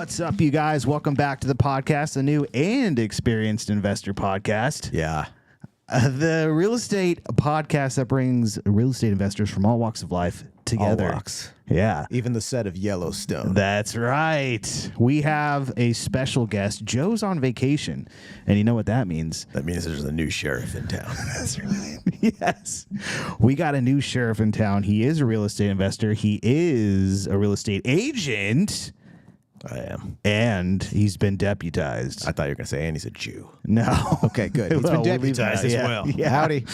What's up, you guys? Welcome back to the podcast, a new and experienced investor podcast. Yeah. The real estate podcast that brings real estate investors from all walks of life together. All walks. Yeah. Even the set of Yellowstone. That's right. We have a special guest. Joe's on vacation, and you know what that means. That means there's a new sheriff in town. That's right. Yes. We got a new sheriff in town. He is a real estate investor. He is a real estate agent. I am. And he's been deputized. I thought you were going to say, and he's a Jew. No. Okay, good. He's been deputized as well. Yeah. Howdy.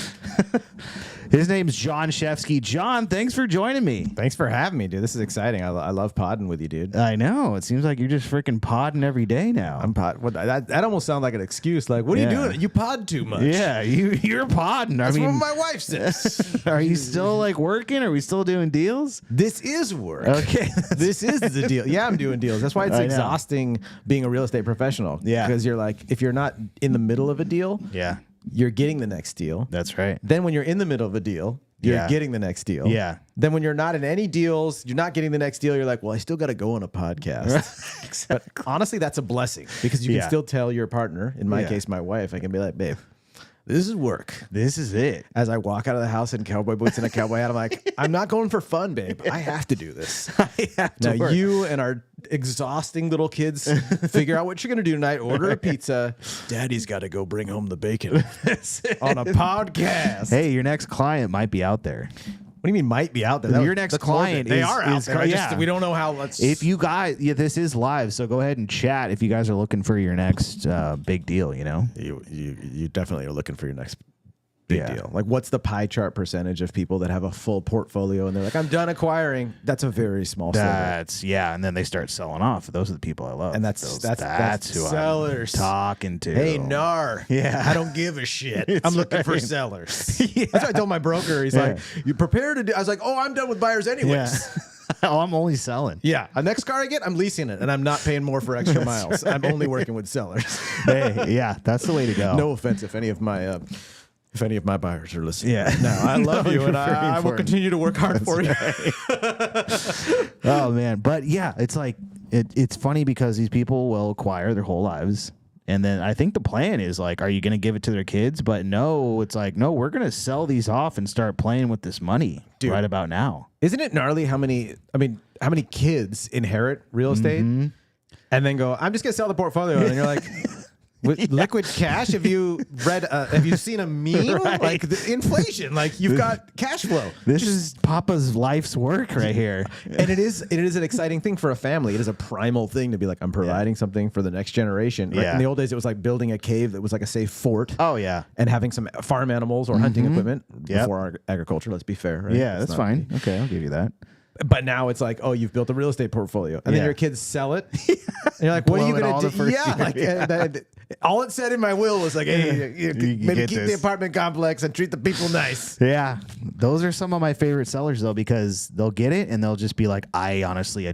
His name's Jon Shefsky. Jon, thanks for joining me. Thanks for having me, dude. This is exciting. I love podding with you, dude. I know. It seems like you're just freaking podding every day now. I'm that almost sounds like an excuse. Like, what are you doing? You pod too much. Yeah, you're podding. That's what my wife says. Are you still like working? Are we still doing deals? This is work. Okay. This is the deal. Yeah, I'm doing deals. That's why it's exhausting being a real estate professional. Yeah. Because you're like, if you're not in the middle of a deal, Yeah. you're getting the next deal. That's right. Then when you're in the middle of a deal, you're getting the next deal. Yeah. Then when you're not in any deals, you're not getting the next deal. You're like, well, I still got to go on a podcast. Exactly. But honestly, that's a blessing because you can still tell your partner, in my case, my wife, I can be like, babe, this is work. This is it. As I walk out of the house in cowboy boots and a cowboy hat, I'm like, I'm not going for fun, babe. I have to do this. I have to Now, you and our exhausting little kids figure out what you're going to do tonight. Order a pizza. Daddy's got to go bring home the bacon on a podcast. Hey, your next client might be out there. What do you mean might be out there? Your next client they is, are out there. We don't know how. If you guys, this is live, so go ahead and chat if you guys are looking for your next big deal. You know, you definitely are looking for your next big deal. Like, what's the pie chart percentage of people that have a full portfolio and they're like, I'm done acquiring? That's a very small sliver. And then they start selling off. Those are the people I love. And that's who sellers. I'm talking to. Hey, NAR. Yeah. I don't give a shit. I'm looking for sellers. That's what I told my broker. He's like, you prepare to do. I was like, oh, I'm done with buyers anyways. Oh, I'm only selling. Yeah. The next car I get, I'm leasing it, and I'm not paying more for extra miles. Right. I'm only working with sellers. Hey, yeah, that's the way to go. No offense if any of my buyers are listening. Yeah. No, I love you, and I will continue to work hard for you. Oh, man. But yeah, it's like, it's funny because these people will acquire their whole lives. And then I think the plan is like, are you going to give it to their kids? But no, it's like, no, we're going to sell these off and start playing with this money right about now. Isn't it gnarly how many kids inherit real estate and then go, I'm just going to sell the portfolio. And you're like, with liquid cash? Have you seen a meme? Right. Like the inflation, like you've got cash flow. This is Papa's life's work right here. And it is an exciting thing for a family. It is a primal thing to be like, I'm providing something for the next generation. Right? Yeah. In the old days, it was like building a cave that was like a safe fort. Oh, yeah. And having some farm animals or hunting equipment before agriculture, let's be fair. Right? Yeah, that's fine. Okay, I'll give you that. But now it's like, oh, you've built a real estate portfolio. And then your kids sell it. And you're like, what are you going to do? Yeah. All it said in my will was like, hey, maybe keep the apartment complex and treat the people nice. Yeah. Those are some of my favorite sellers, though, because they'll get it and they'll just be like, I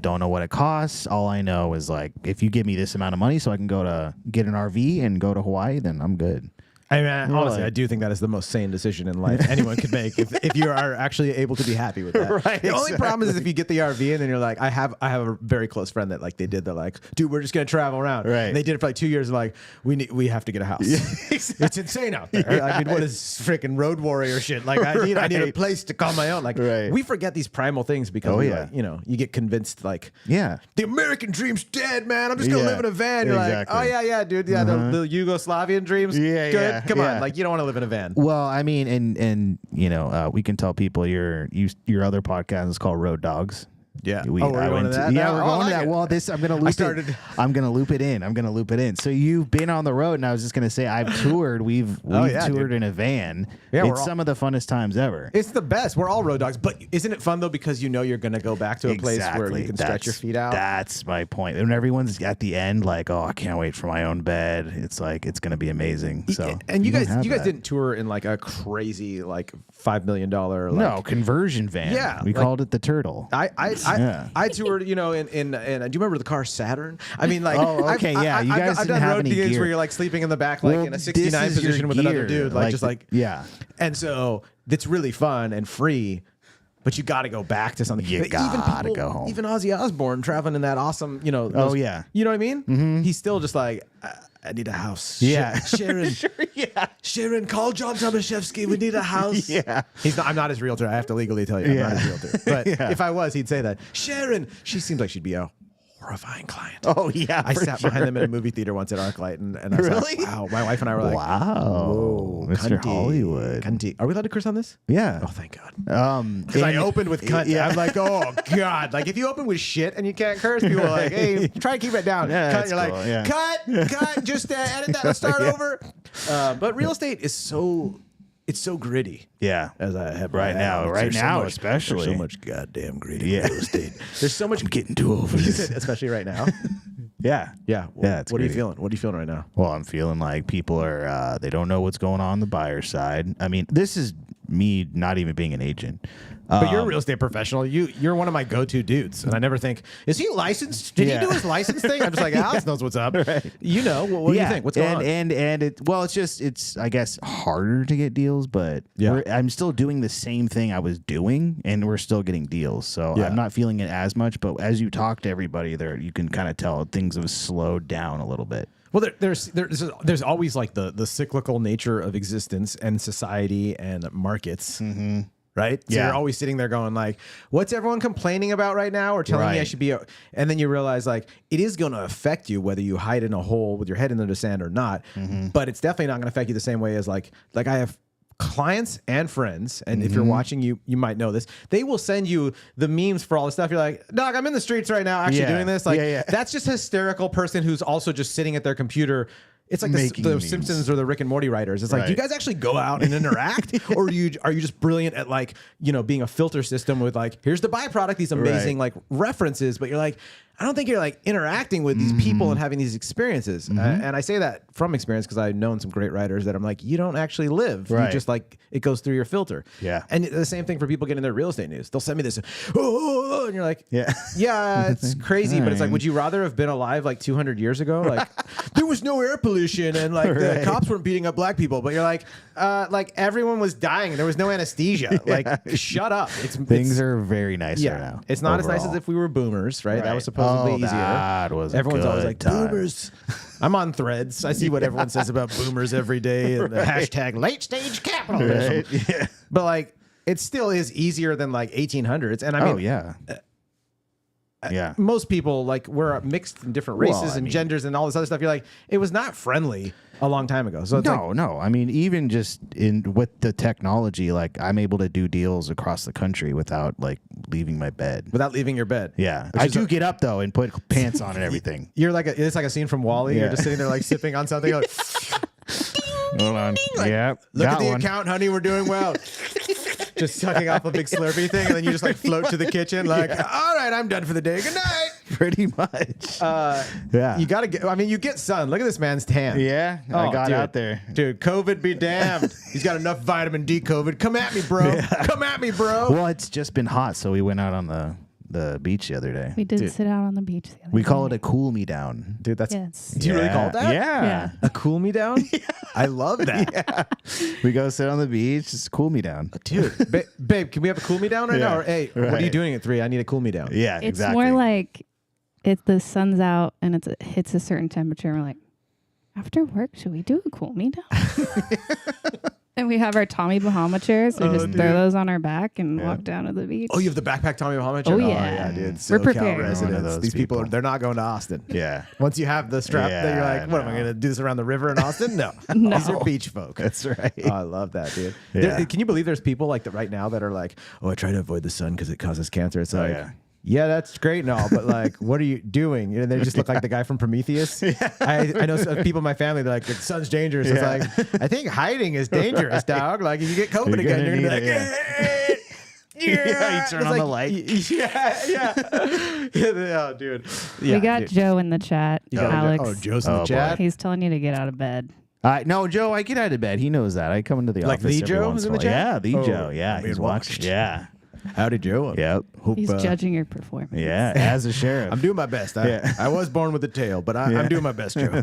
don't know what it costs. All I know is like, if you give me this amount of money so I can go to get an RV and go to Hawaii, then I'm good. I mean, honestly, I do think that is the most sane decision in life anyone could make if you are actually able to be happy with that. Right, the only problem is if you get the RV and then you're like, I have a very close friend that like they're like, dude, we're just gonna travel around. Right. And they did it for like 2 years. And like, we have to get a house. Yeah, exactly. It's insane out there. Yeah. I mean, what is freaking road warrior shit? Like, I need a place to call my own. Like, we forget these primal things because you get convinced like, the American dream's dead, man. I'm just gonna live in a van. You're like, oh yeah, dude, yeah, the Yugoslavian dreams, good. Come on, like you don't want to live in a van. Well, I mean, and we can tell people your other podcast is called Road Dogs. Yeah. We're going to that. Yeah, we're going to that. Well, I'm going to loop it in. I'm going to loop it in. So you've been on the road, and I was just going to say I've toured. We've toured in a van. Yeah, it's some of the funnest times ever. It's the best. We're all road dogs, but isn't it fun though because you know you're going to go back to a place where you can stretch your feet out? That's my point. And everyone's at the end like, oh, I can't wait for my own bed. It's like it's going to be amazing. So and you guys didn't tour in like a crazy like $5 million conversion van. Yeah, we called it the Turtle. I toured, in do you remember the car Saturn? I mean, like, oh, okay, you guys I've didn't done have road any gigs gear. where you're like sleeping in the back, like in a 69 position with another dude, like just like, yeah. And so it's really fun and free. but you got to go back to something. You gotta go home. Even Ozzy Osbourne traveling in that awesome, you know. Oh, yeah. You know what I mean? Mm-hmm. He's still just like, I need a house. Yeah. Sharon. Sure, yeah. Sharon, call Jon Shefsky. We need a house. Yeah. I'm not his realtor. I have to legally tell you, I'm not his realtor. But if I was, he'd say that. Sharon, she seems like she'd be a horrifying client. Oh, yeah. I sat behind them in a movie theater once at ArcLight, and I was like, wow. My wife and I were like, wow. whoa, Mr. cunty, Hollywood. cunty. Are we allowed to curse on this? Yeah. Oh, thank God. Because I opened with cunt. Yeah. I'm like, oh, God. Like, if you open with shit and you can't curse, people are like, hey, try to keep it down. Yeah, cut. You're cool. like, cut, just edit that. Let's start over. But real estate is it's so gritty. Yeah. As I have right now, especially. There's so much goddamn gritty real estate. There's so much. I'm getting too over this. Especially right now. Yeah. Yeah. Well, Yeah. what are you feeling? What are you feeling right now? Well, I'm feeling like people are, they don't know what's going on the buyer side. I mean, this is me not even being an agent. But you're a real estate professional. You're one of my go-to dudes, and I never think, is he licensed? Did he do his license thing? I'm just like, Alex knows what's up. Right. You know, what do you think? What's going on? And it's I guess harder to get deals, but I'm still doing the same thing I was doing, and we're still getting deals. So I'm not feeling it as much. But as you talk to everybody there, you can kind of tell things have slowed down a little bit. Well, there's always like the cyclical nature of existence and society and markets. Mm-hmm. Right? So you're always sitting there going like, what's everyone complaining about right now or telling me I should be? And then you realize like it is going to affect you whether you hide in a hole with your head in the sand or not. Mm-hmm. But it's definitely not going to affect you the same way as like I have clients and friends. And if you're watching, you might know this. They will send you the memes for all this stuff. You're like, Doc, I'm in the streets right now actually doing this. Like that's just a hysterical person who's also just sitting at their computer. It's like the Simpsons or the Rick and Morty writers. It's like, do you guys actually go out and interact, or are you just brilliant at like being a filter system with like here's the byproduct, these amazing like references, but you're like I don't think you're like interacting with these people and having these experiences. And I say that from experience because I've known some great writers that I'm like you don't actually live. You just like it goes through your filter. Yeah. And the same thing for people getting their real estate news. They'll send me this, and you're like, yeah, it's crazy, but it's like, would you rather have been alive like 200 years ago? Like there was no air pollution and like the cops weren't beating up black people, but you're like everyone was dying and there was no anesthesia. Like shut up. Things are very nice right now. It's not as nice as if we were boomers, right? That was supposedly easier. That was everyone's always like boomers. I'm on Threads. I see what everyone says about boomers every day and the hashtag late stage capitalism. Yeah. But like it still is easier than like 1800s. And I mean, most people like we're mixed in different races and genders and all this other stuff. You're like, it was not friendly a long time ago. So it's no. I mean, even just with the technology, like I'm able to do deals across the country without like leaving my bed. Without leaving your bed. Yeah. I do get up though and put pants on and everything. You're like it's like a scene from WALL-E. Yeah. You're just sitting there like sipping on something. Like, hold on. Like, look at the account, honey. We're doing well. Just sucking off a big Slurpee thing, and then you just like float to the kitchen, like, all right, I'm done for the day. Good night. Pretty much. You gotta get. I mean, you get sun. Look at this man's tan. Yeah, I got out there, dude. COVID be damned. He's got enough vitamin D. COVID. Come at me, bro. Yeah. Come at me, bro. Well, it's just been hot, so we went out on the beach the other day. We did sit out on the beach the other day. We call it a cool me down. Dude, that's do you really call it that? Yeah. A cool me down? Yeah. I love that. Yeah. We go sit on the beach, just cool me down. Dude, babe, can we have a cool me down right now? Or hey, what are you doing at 3? I need a cool me down. Yeah, it's exactly. More like if the sun's out and it hits a certain temperature, we're like, after work, should we do a cool me down? And we have our Tommy Bahama chairs. We just throw those on our back and walk down to the beach. Oh, you have the backpack Tommy Bahama chair? Oh, yeah. Dude. We're prepared. Residents. These people, they're not going to Austin. Yeah. Once you have the strap, then you're like, what, am I going to do this around the river in Austin? No. These are beach folk. That's right. Oh, I love that, dude. Yeah. Can you believe there's people like that right now that are like, oh, I try to avoid the sun because it causes cancer. It's like... Yeah, that's great and all, but like, what are you doing? And they just look like the guy from Prometheus. I know some people in my family, they're like, the sun's dangerous. It's like, I think hiding is dangerous, dog. Like, if you get COVID again, you're going to be like, yeah, you turn on the light. Yeah. Oh, dude. Yeah, we got Joe in the chat, Alex. Oh, Joe's in the chat? He's telling you to get out of bed. No, Joe, I get out of bed. He knows that. I come into the office. Like the Joe is in the chat? Yeah, the Joe. Yeah, he's watching. Yeah. Howdy, Joe. Yep. He's judging your performance. Yeah, as a sheriff. I'm doing my best. I was born with a tail, but I'm doing my best, Joe.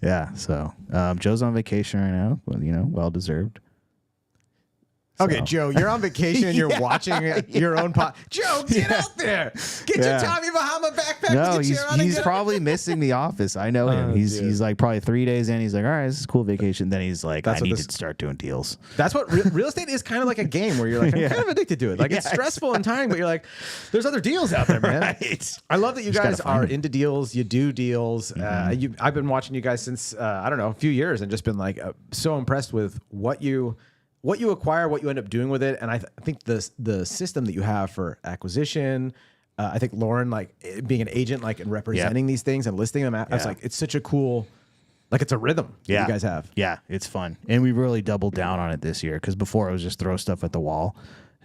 Yeah, so Joe's on vacation right now. Well, well deserved. Okay, So. Joe, you're on vacation and you're watching your own pod. Joe, get out there. Get your Tommy Bahama backpack. No, he's probably missing the office. I know him. He's like probably 3 days in. He's like, all right, this is a cool vacation. Then he's like, I need to start doing deals. That's what real estate is, kind of like a game where you're like, I'm kind of addicted to it. Like it's stressful and tiring, but you're like, there's other deals out there, man. Right. I love that you guys are into deals. You do deals. I've been watching you guys since, I don't know, a few years and just been like so impressed with what you acquire, what you end up doing with it. And I think the system that you have for acquisition, I think Lauren, like being an agent, like and representing these things and listing them out, I was like, it's such a cool, like it's a rhythm that you guys have. Yeah, it's fun. And we really doubled down on it this year because before it was just throw stuff at the wall.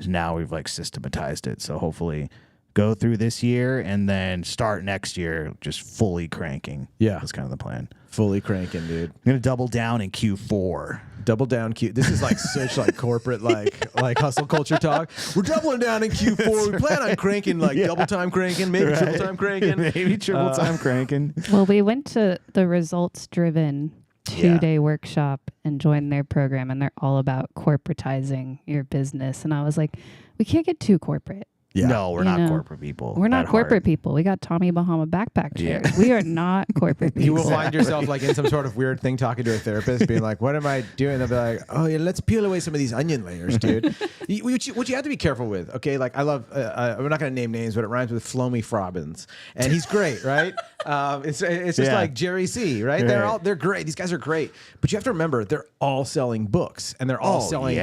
Now we've like systematized it. So hopefully go through this year and then start next year just fully cranking. Yeah. That's kind of the plan. Fully cranking, dude. I'm going to double down in Q4. Double down This is like such like corporate like hustle culture talk. We're doubling down in Q4. We plan on cranking like double time cranking, maybe triple time cranking. Maybe triple time cranking. Well, we went to the results driven 2-day workshop and joined their program, and they're all about corporatizing your business. And I was like, we can't get too corporate. Yeah. No, we're not corporate people. We're not corporate people. We got Tommy Bahama backpack chairs. Yeah. We are not corporate people. You will find yourself like in some sort of weird thing talking to a therapist, being like, what am I doing? They'll be like, oh, yeah, let's peel away some of these onion layers, dude. What you have to be careful with, okay? Like I love, we're not going to name names, but it rhymes with Flomy Frobbins. And he's great, right? It's just like Jerry C, right? They're great. These guys are great. But you have to remember, they're all selling books and they're all selling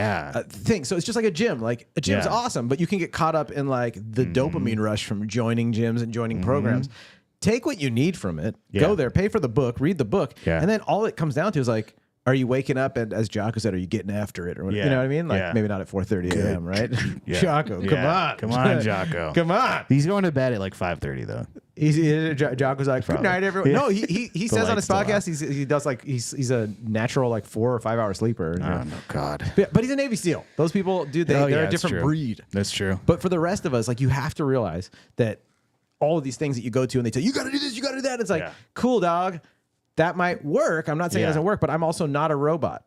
things. So it's just like a gym. Like a gym's awesome, but you can get caught up in like the dopamine rush from joining gyms and joining programs. Take what you need from it. Go there, pay for the book, read the book, and then all it comes down to is like, are you waking up and, as Jocko said, are you getting after it? Or you know what I mean? Like maybe not at 4:30 a.m., right? Jocko, come on, Jocko, come on. He's going to bed at like 5:30 though. Jocko's like, good night, everyone. No, he says on his podcast he does like he's a natural like 4 or 5 hour sleeper. Oh no, God! But he's a Navy SEAL. Those people, dude, they're a different breed. That's true. But for the rest of us, like you have to realize that all of these things that you go to and they tell you got to do this, you got to do that. It's like, cool, dog. That might work. I'm not saying it doesn't work, but I'm also not a robot.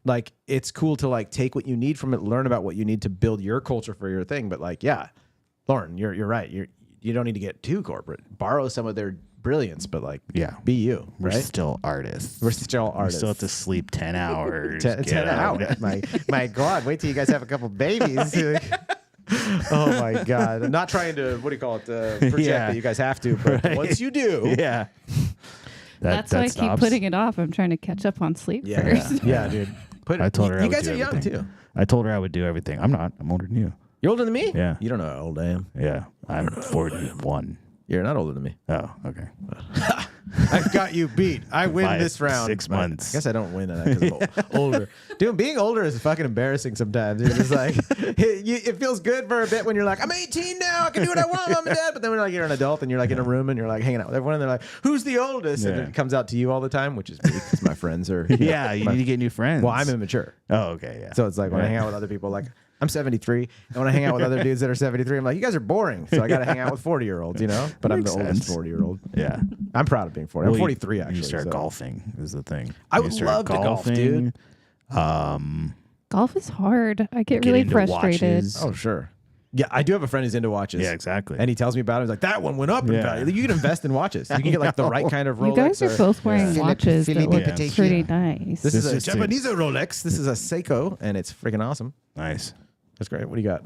Like it's cool to like take what you need from it, learn about what you need to build your culture for your thing. But like, Lauren, you're right. You don't need to get too corporate. Borrow some of their brilliance, but like, be you. We're right? still artists. We're still artists. We still have to sleep 10 hours. 10 hours. My God, wait till you guys have a couple babies. Oh my God. I'm not trying to, project that you guys have to, but once you do. That's why I keep putting it off. I'm trying to catch up on sleep first. Yeah, dude. I told her you guys are young too. I told her I would do everything. I'm not. I'm older than you. You're older than me? Yeah. You don't know how old I am. Yeah. I'm 41. You're not older than me. Oh, okay. I've got you beat. I win this round. 6 months. I guess I don't win that because I'm older. Dude, being older is fucking embarrassing sometimes. It's like, it feels good for a bit when you're like, I'm 18 now. I can do what I want, mom and dad. But then when you're an adult and you're like in a room and you're like hanging out with everyone and they're like, who's the oldest? And it comes out to you all the time, which is me because my friends are. You need to get new friends. Well, I'm immature. Oh, okay. Yeah. So it's like when I hang out with other people, like, I'm 73, and when I hang out with other dudes that are 73, I'm like, you guys are boring. So I got to hang out with 40-year-olds, you know? But I'm the oldest 40-year-old. Yeah. I'm proud of being 40. I'm 43, actually. You start golfing is the thing. I would love to golf, dude. Golf is hard. I get really frustrated. Watches. Oh, sure. Yeah, I do have a friend who's into watches. Yeah, exactly. And he tells me about it. He's like, that one went up in value. You can invest in watches. You can get like the right kind of Rolex. You guys are both wearing watches that look pretty nice. This is a Japanese Rolex. This is a Seiko, and it's freaking awesome. Nice. That's great. What do you got?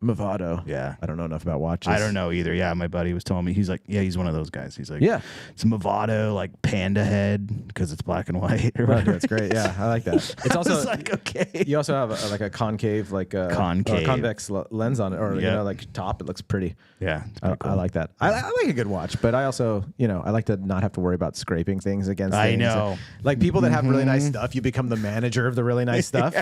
Movado. Yeah. I don't know enough about watches. I don't know either. Yeah, my buddy was telling me. He's like, he's one of those guys. He's like, it's a Movado, like panda head because it's black and white. Or whatever. That's great. Yeah, I like that. It's also like, okay. You also have like a concave, like a convex lens on it, or you know, like top. It looks pretty. Yeah, cool. I like that. I like a good watch, but I also, I like to not have to worry about scraping things against things. I know. Like people that have really nice stuff, you become the manager of the really nice stuff.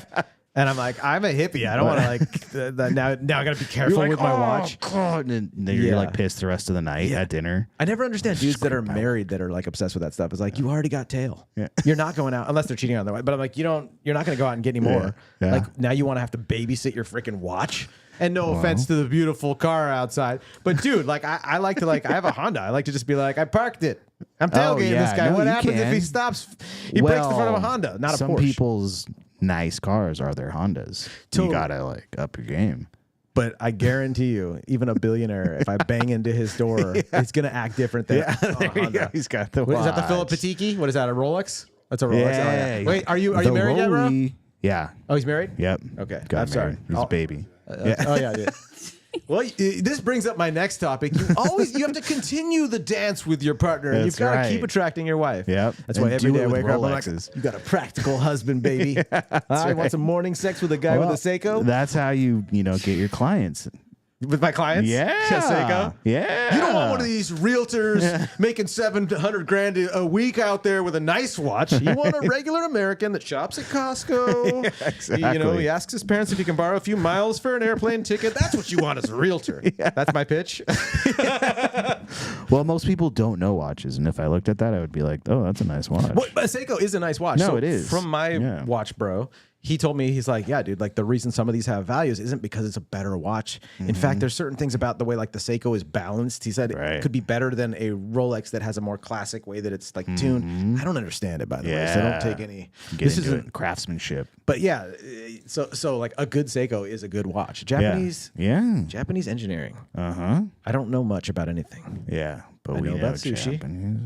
And I'm like, I'm a hippie. I don't want to like now. I got to be careful with my watch. God. And then you're like pissed the rest of the night at dinner. I never understand dudes that are married that are like obsessed with that stuff. It's like you already got tail. Yeah. You're not going out unless they're cheating on their wife. But I'm like, you're not going to go out and get any more. Yeah. Like now you want to have to babysit your freaking watch. And no offense to the beautiful car outside, but dude, like I like to I have a Honda. I like to just be like, I parked it. I'm tailgating this guy. What happens if he stops? He breaks the front of a Honda, not a Porsche. Some people's nice cars are their Hondas. Totally. You gotta like up your game. But I guarantee you, even a billionaire, if I bang into his door, it's gonna act different than a Honda. He's got the What, is that the Philip Petiki? What is that? A Rolex? That's a Rolex. Yeah. Wait, are you married yet, bro? Yeah. Oh, he's married. Yep. Okay. Got I'm sorry. married. He's a baby. Oh yeah. Well, this brings up my next topic. You have to continue the dance with your partner. And you've got to keep attracting your wife. Yep. That's why every day I wake up, I'm like, Rolexes. you got a practical husband, baby. I want some morning sex with a guy with a Seiko. That's how you get your clients. With my clients? Yeah. Seiko? Yeah. You don't want one of these realtors making $700,000 a week out there with a nice watch. You want a regular American that shops at Costco. Yeah, exactly. He asks his parents if he can borrow a few miles for an airplane ticket. That's what you want as a realtor. Yeah. That's my pitch. Well, most people don't know watches, and if I looked at that, I would be like, "Oh, that's a nice watch." Well, a Seiko is a nice watch. No, so it is. From my watch, bro. He told me, he's like, yeah, dude, like the reason some of these have values isn't because it's a better watch. In fact, there's certain things about the way like the Seiko is balanced. He said it could be better than a Rolex that has a more classic way that it's like tuned. I don't understand it, by the way, so don't take any. This isn't craftsmanship. But yeah, so like a good Seiko is a good watch. Japanese engineering. I don't know much about anything. Yeah, but I we know about sushi. Japanese.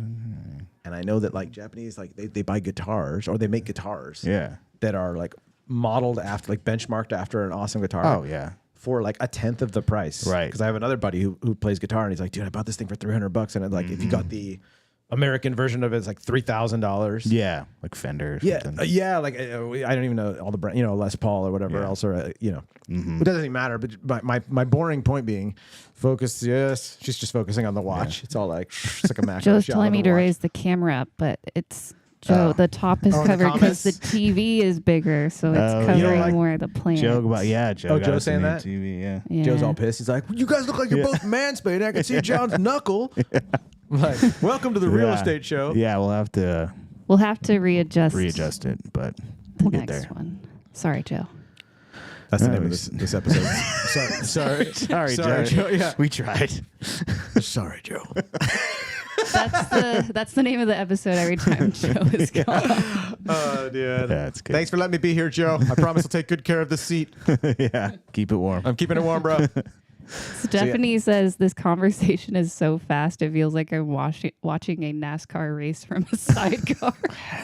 And I know that like Japanese, like they buy guitars or they make guitars. Yeah. That are like modeled after, like benchmarked after an awesome guitar. Oh yeah. For like a tenth of the price. Right. Because I have another buddy who plays guitar and he's like, dude, I bought this thing for $300, and like if you got the American version of it, it's like $3,000. Yeah, like Fender. Or something. Like I don't even know all the brand, Les Paul or whatever else, or it doesn't even matter. But my boring point being, focus. Yes, she's just focusing on the watch. Yeah. It's all like it's like a macro. Joe's telling me to raise the camera up, but it's. Joe, the top is covered because the TV is bigger, so it's covering more of the plants. Joe Joe's saying that? TV, yeah. Joe's all pissed. He's like, you guys look like you're both mansplaining. I can see John's knuckle. Like, welcome to the real estate show. Yeah, we'll have to readjust it, but the we'll get next there. one. Sorry, Joe. That's the name of this episode. Sorry, Joe. Yeah, we tried. Sorry, Joe. That's the name of the episode every time Joe is gone. Oh, dude. That's good. Thanks for letting me be here, Joe. I promise I'll take good care of this seat. Yeah, keep it warm. I'm keeping it warm, bro. Stephanie says this conversation is so fast it feels like I'm watching a NASCAR race from a sidecar.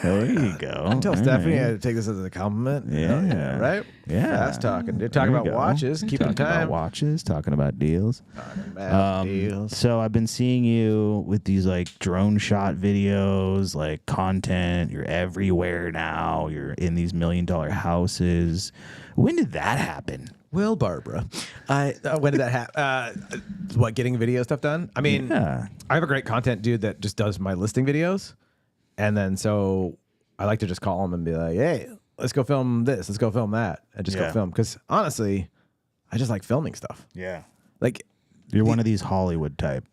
There you go. I tell Stephanie I had to take this as a compliment. Yeah. Right? Yeah. Fast talking. They're talking about watches, keeping time. About watches, talking about deals. Deals. So I've been seeing you with these like drone shot videos, like content. You're everywhere now. You're in these $1 million houses. When did that happen? Well, Barbara, when did that happen? Getting video stuff done? I mean, I have a great content dude that just does my listing videos. And then so I like to just call him and be like, hey, let's go film this. Let's go film that. And just go film. Because honestly, I just like filming stuff. Yeah. Like, you're one of these Hollywood type.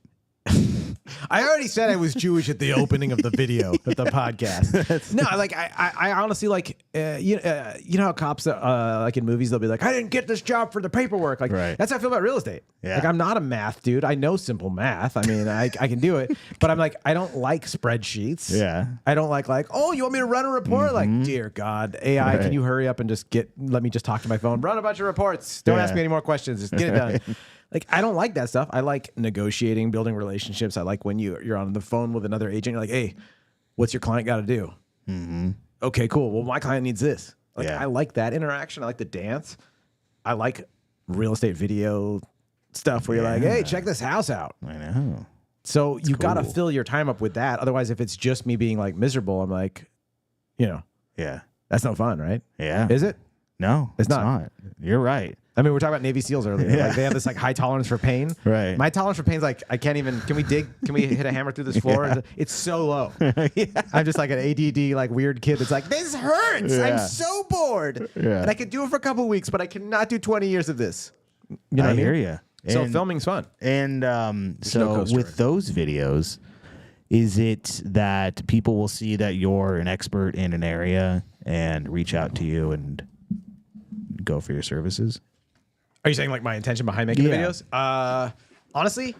I already said I was Jewish at the opening of the video of the podcast. No, like I honestly like you know how cops like in movies they'll be like, I didn't get this job for the paperwork. Like that's how I feel about real estate. Yeah. Like I'm not a math dude. I know simple math. I mean I can do it, but I'm like I don't like spreadsheets. Yeah. I don't like oh you want me to run a report? Like dear God, AI, can you hurry up and just let me just talk to my phone, run a bunch of reports. Don't ask me any more questions. Just get it done. Like, I don't like that stuff. I like negotiating, building relationships. I like when you're on the phone with another agent. You're like, hey, what's your client got to do? Okay, cool. Well, my client needs this. Like, I like that interaction. I like the dance. I like real estate video stuff where you're like, hey, check this house out. I know. So you got to fill your time up with that. Otherwise, if it's just me being like miserable, I'm like, that's no fun, right? Yeah. Is it? No, it's not. You're right. I mean, we were talking about Navy SEALs earlier. Yeah. Like they have this like high tolerance for pain. Right. My tolerance for pain is like I can't even. Can we dig? Can we hit a hammer through this floor? Yeah. It's so low. I'm just like an ADD like weird kid that's like this hurts. Yeah. I'm so bored. Yeah. And I could do it for a couple of weeks, but I cannot do 20 years of this. You know what I hear mean? you. So filming's fun. And so no coaster. with those videos, is it that people will see that you're an expert in an area and reach out to you and go for your services? Are you saying like my intention behind making the videos? Honestly,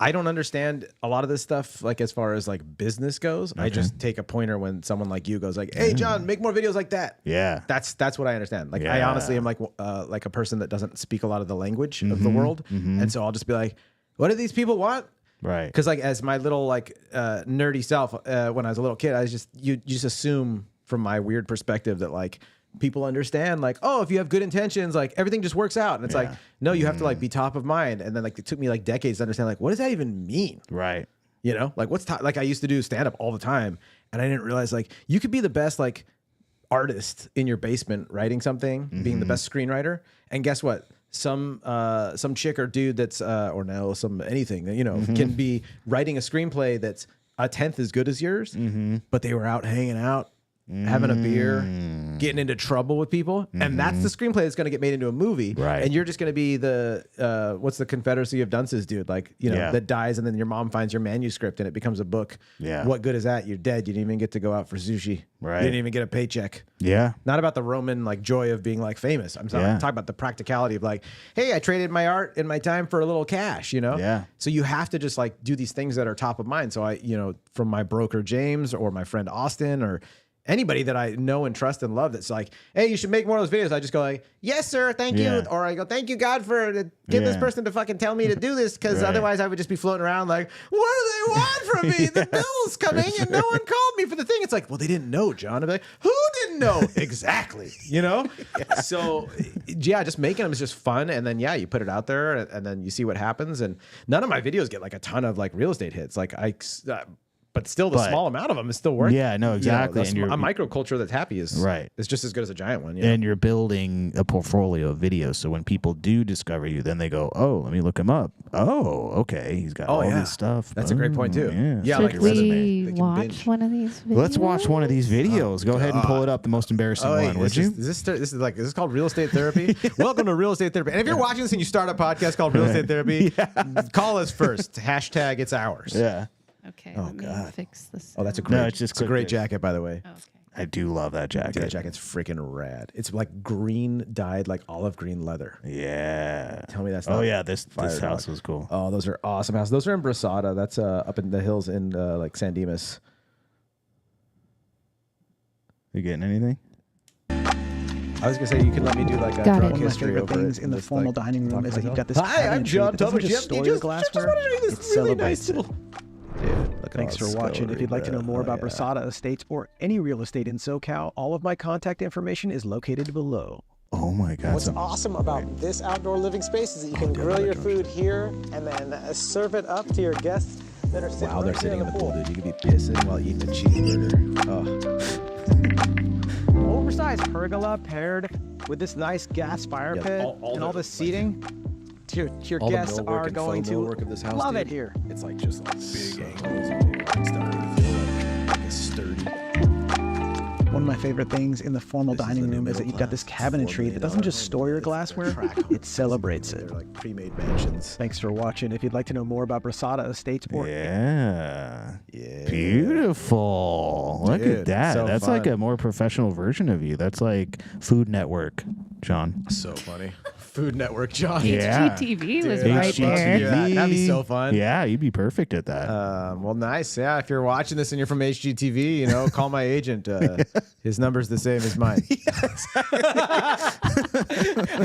I don't understand a lot of this stuff, like as far as like business goes. I just take a pointer when someone like you goes like, "Hey, John, make more videos like that." Yeah, that's what I understand. Like I honestly am like a person that doesn't speak a lot of the language of the world, and so I'll just be like, "What do these people want?" Right. Because like as my little like nerdy self, when I was a little kid, I was just you just assume from my weird perspective that like people understand like, oh, if you have good intentions, like everything just works out. And it's like, no, you have to like be top of mind. And then like it took me like decades to understand like, what does that even mean? Right. You know, like like I used to do stand up all the time, and I didn't realize like you could be the best like artist in your basement writing something, being the best screenwriter, and guess what? Some chick or dude that's or no, some anything that, you know, can be writing a screenplay that's a tenth as good as yours, but they were out hanging out, having a beer, getting into trouble with people, and that's the screenplay that's going to get made into a movie. Right. And you're just going to be the what's the Confederacy of Dunces dude, like, you know, that dies, and then your mom finds your manuscript and it becomes a book. Yeah. What good is that? You're dead. You didn't even get to go out for sushi. Right. You didn't even get a paycheck. Yeah. Not about the Roman like joy of being like famous. I'm talking about the practicality of like, hey, I traded my art and my time for a little cash, you know? Yeah. So you have to just like do these things that are top of mind. So I, you know, from my broker James or my friend Austin or anybody that I know and trust and love that's like, hey, you should make more of those videos. I just go like, yes, sir, thank you. Or I go, thank you, God, for get this person to fucking tell me to do this, because otherwise I would just be floating around like, what do they want from me? The bill's coming and no one called me for the thing. It's like, well, they didn't know, John. I'm like, who didn't know? Exactly. You know? So yeah, just making them is just fun. And then, you put it out there and then you see what happens. And none of my videos get like a ton of like real estate hits. Like but still, the small amount of them is still worth. Yeah, no, exactly. You know, a microculture that's happy is just as good as a giant one. You know? And you're building a portfolio of videos, so when people do discover you, then they go, "Oh, let me look him up. Oh, okay, he's got all this stuff." That's a great point too. Yeah, Should like a we resume. watch one of these videos? Let's watch one of these videos. Go ahead and pull it up, the most embarrassing one, would you? Is this called real estate therapy? Welcome to real estate therapy. And if you're watching this and you start a podcast called Real Estate Therapy, call us first. Hashtag it's ours. Yeah. Okay, let me fix this. Oh, that's a great. No, it's a great jacket, by the way. Okay. I do love that jacket. Dude, that jacket's freaking rad. It's like green dyed, like olive green leather. Yeah. Tell me that's not. not. Oh yeah, this Fire house dog. was cool. Oh, those are awesome houses. Those are in Brasada. That's up in the hills in like San Dimas. You getting anything? I was gonna say you can let me do like a Got drunk it. One of my history favorite over things it in the and just, formal like, dining room talk is that you've myself. got this Hi, I'm cabinetry John that doesn't just Shefsky. store your Just glassware, wanted to do it this really nice celebrates it. little. Dude, look at Thanks all for this watching. If celery, you'd like to know more about yeah. Brasada Estates or any real estate in SoCal, all of my contact information is located below. Oh my God. What's awesome about this outdoor living space is that you can grill your food here and then serve it up to your guests that are sitting Wow, they're right sitting here in the pool, dude. You could be pissing while eating a cheeseburger. Oh. Oversized pergola paired with this nice gas fire Yeah, pit all and all the, the seating. Your All the guests millwork are and going faux to millwork of this house, love dude. it here. It's like just like big angles and stuff. You feel like it's sturdy. One of my favorite things in the formal This is dining the new room is that middle you've got this class, $4 cabinetry million that doesn't just home. store your It's glassware, track it homes. celebrates They're it. like pre-made mansions. Thanks for watching. If you'd like to know more about Brasada Estates or Yeah. Yeah. Beautiful. Look Dude, at that. so That's fun. like a more professional version of you. That's like Food Network, John. So funny. Food Network, John. Yeah. HGTV was Dude, right there. HGTV. That'd be so fun. Yeah, you'd be perfect at that. Well, nice. Yeah, if you're watching this and you're from HGTV, you know, call my agent. His number's the same as mine. I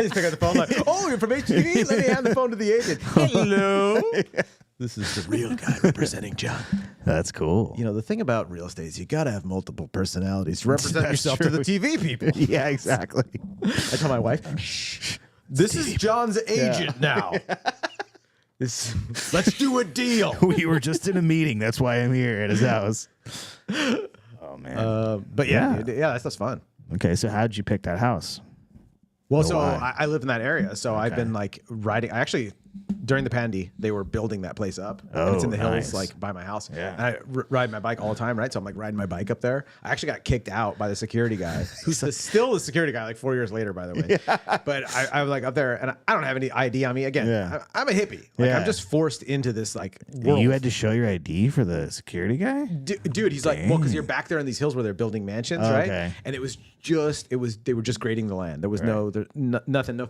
just pick up the phone like, oh, you're from HGTV? Let me hand the phone to the agent. Hello. This is the real guy representing John. That's cool. You know, the thing about real estate is you got to have multiple personalities to represent yourself to the TV people. Yeah, exactly. I tell my wife, shh, this is John's agent now. Let's do a deal. We were just in a meeting. That's why I'm here at his house. Oh, man. But yeah, that's fun. Okay, so how'd you pick that house? Well, Or so why? I live in that area, so I've been like riding. I actually, during the pandy, they were building that place up. And it's in the hills, nice. like by my house. Yeah. And I ride my bike all the time, right? So I'm like riding my bike up there. I actually got kicked out by the security guy, who's still the security guy, like 4 years later, by the way. Yeah. But I was like up there, and I don't have any ID on me. Again, Yeah. I'm a hippie. Like Yeah. I'm just forced into this like world. You had to show your ID for the security guy? Dude, he's like, well, because you're back there in these hills where they're building mansions, right? Okay. And they were just grading the land. There was nothing, no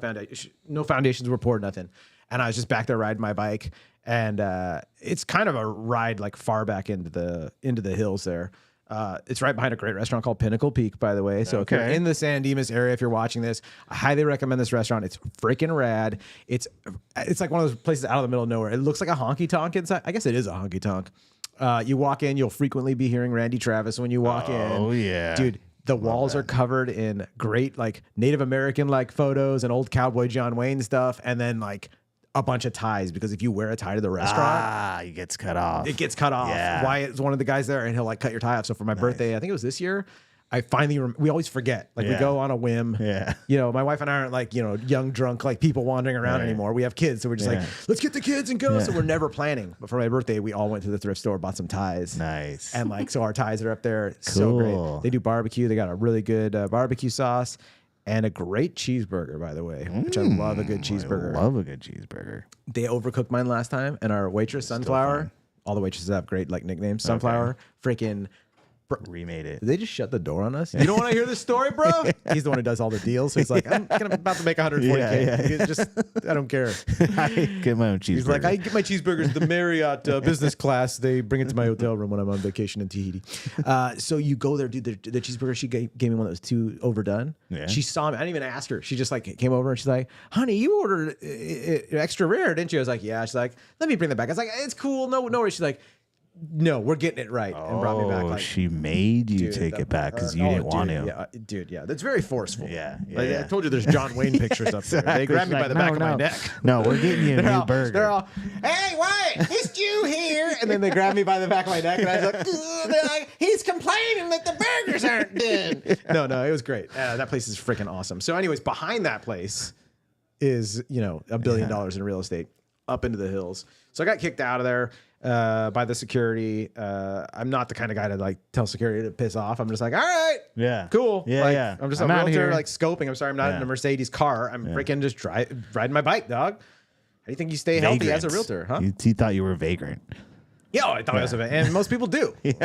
foundations were poured, nothing. and I was just back there riding my bike, and it's kind of a ride like far back into the hills there. It's right behind a great restaurant called Pinnacle Peak, by the way. So if you're in the San Dimas area, if you're watching this, I highly recommend this restaurant. It's freaking rad. It's like one of those places out of the middle of nowhere. It looks like a honky tonk inside. I guess it is a honky tonk. You walk in, you'll frequently be hearing Randy Travis when you walk in. Oh yeah, dude. The walls are covered in great like Native American like photos and old cowboy John Wayne stuff, and then like a bunch of ties, because if you wear a tie to the restaurant, it gets cut off. It gets cut off. Yeah. Wyatt's one of the guys there, and he'll like cut your tie off. So for my birthday, I think it was this year, I finally we always forget. Like we go on a whim. Yeah. You know, my wife and I aren't like, you know, young drunk like people wandering around anymore. We have kids, so we're just like, let's get the kids and go. So we're never planning. But for my birthday, we all went to the thrift store, bought some ties. Nice. And like, so our ties are up there. So great. They do barbecue. They got a really good barbecue sauce. And a great cheeseburger, by the way, which I love a good cheeseburger. I love a good cheeseburger. They overcooked mine last time, and our waitress, Sunflower, all the waitresses have great like nicknames. Sunflower, freaking remade it. Did they just shut the door on us? You don't want to hear this story, bro? He's the one who does all the deals. So he's like, I'm about to make 140K. Just, I don't care. I get my own cheeseburger. He's like, I get my cheeseburgers the Marriott business class. They bring it to my hotel room when I'm on vacation in Tahiti. So you go there, dude. The cheeseburger, she gave me one that was too overdone. Yeah. She saw me. I didn't even ask her. She just like came over and she's like, honey, you ordered it extra rare, didn't you? I was like, yeah. She's like, let me bring that back. I was like, it's cool. No worries. She's like, no, we're getting it right, and brought me back. Like, she made you take it back because you didn't want to. Yeah, dude, yeah, that's very forceful. Yeah, like, I told you there's John Wayne pictures up there. They grabbed me by the back of my neck. No, we're getting you a new burger. They're all, hey, Wyatt, it's you here, and then they grabbed me by the back of my neck, and I was like, they're like, he's complaining that the burgers aren't done. No, it was great. That place is freaking awesome. So, anyways, behind that place is $1 billion in real estate up into the hills. So I got kicked out of there by the security. I'm not the kind of guy to like tell security to piss off. I'm just like, all right, cool. Yeah, I'm just a realtor, like scoping. I'm sorry, I'm not in a Mercedes car. I'm freaking just riding my bike, dog. How do you think you stay healthy as a realtor, huh? You thought you were vagrant. Yeah, I thought I was a vagrant, and most people do. I mean,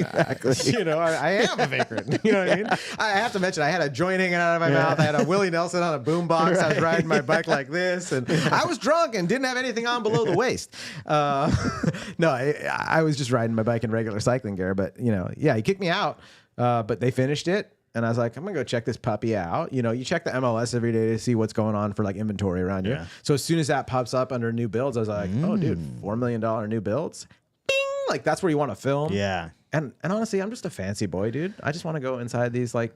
exactly. I am a vagrant. You know what I mean? I have to mention, I had a joint hanging out of my mouth. I had a Willie Nelson on a boombox. I was riding my bike like this, and I was drunk and didn't have anything on below the waist. No, I was just riding my bike in regular cycling gear. But he kicked me out. But they finished it. And I was like, I'm going to go check this puppy out. You check the MLS every day to see what's going on for like inventory around you. So as soon as that pops up under new builds, I was like, oh, dude, $4 million new builds. Ding! Like that's where you want to film. Yeah. And honestly, I'm just a fancy boy, dude. I just want to go inside these like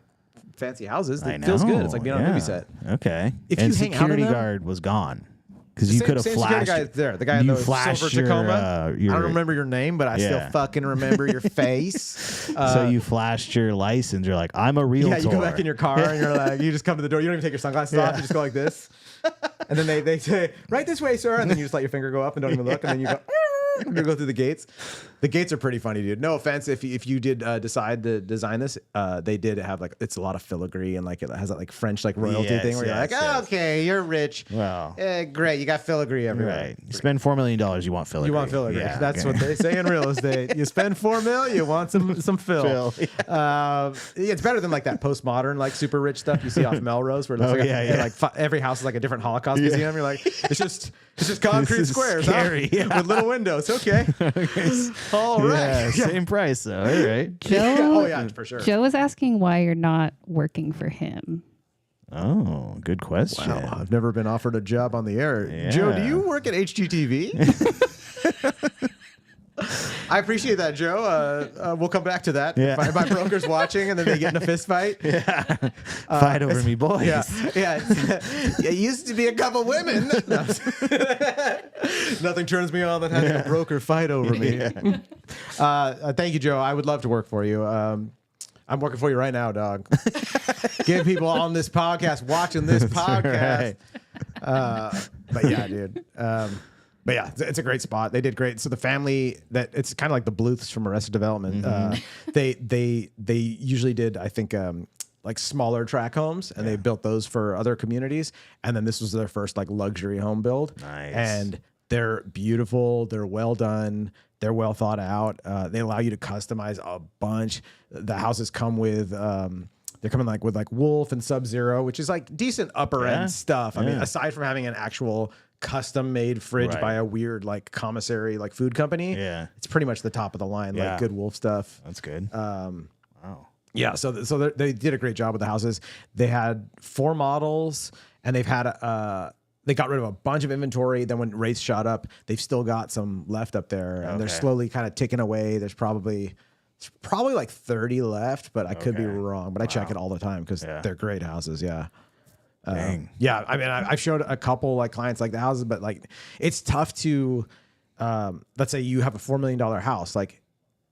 fancy houses. It feels good. It's like being on a movie set. Okay. If and you hang out in security them, guard was gone. Because you could have flashed. Guy there, the guy in the silver Tacoma. I don't remember your name, but I still fucking remember your face. So you flashed your license. You're like, I'm a realtor. Yeah, you go back in your car and you're like, you just come to the door. You don't even take your sunglasses off. You just go like this. And then they say, right this way, sir. And then you just let your finger go up and don't even look. And then you go. You go through the gates. The gates are pretty funny, dude. No offense if you did decide to design this. They did have like it's a lot of filigree and like it has that like French like royalty thing where you're like, okay, you're rich. Well, great, you got filigree everywhere. Right. You spend $4 million, you want filigree. You want filigree. Yeah, that's what they say in real estate. You spend $4 million, you want some fill. It's better than like that postmodern like super rich stuff you see off Melrose where it's like every house is like a different Holocaust museum. You're like, it's just concrete squares, scary, with little windows. Okay. All right. Same price though. All right. Joe, for sure. Joe was asking why you're not working for him. Oh, good question. Wow, I've never been offered a job on the air. Yeah. Joe, do you work at HGTV? I appreciate that, Joe. We'll come back to that. Yeah. My broker's watching, and then they get in a fist fight. Yeah. Fight over me, boys. Yeah. It used to be a couple women. Nothing turns me on than having a broker fight over me. Thank you, Joe. I would love to work for you. I'm working for you right now, dog. Get people on this podcast, watching this podcast. Right. But yeah, dude. But yeah, it's a great spot. They did great. So the family it's kind of like the Bluths from Arrested Development. They usually did, I think, like smaller track homes, and they built those for other communities. And then this was their first like luxury home build. Nice. And they're beautiful. They're well done. They're well thought out. They allow you to customize a bunch. The houses come with. They're coming like with like Wolf and Sub-Zero, which is like decent upper end stuff. I mean, aside from having an actual custom made fridge Right. by a weird like commissary like food company. Yeah. It's pretty much the top of the line, Yeah. like good Wolf stuff. That's good. Wow. Yeah, so they did a great job with the houses. They had 4 models, and they've had they got rid of a bunch of inventory. Then when rates shot up, they've still got some left up there, and they're slowly kind of ticking away. There's probably like 30 left, but I could be wrong. But I check it all the time because they're great houses. Yeah. Dang. Yeah, I mean, I've showed a couple like clients like the houses, but like it's tough to, let's say you have a $4 million house. Like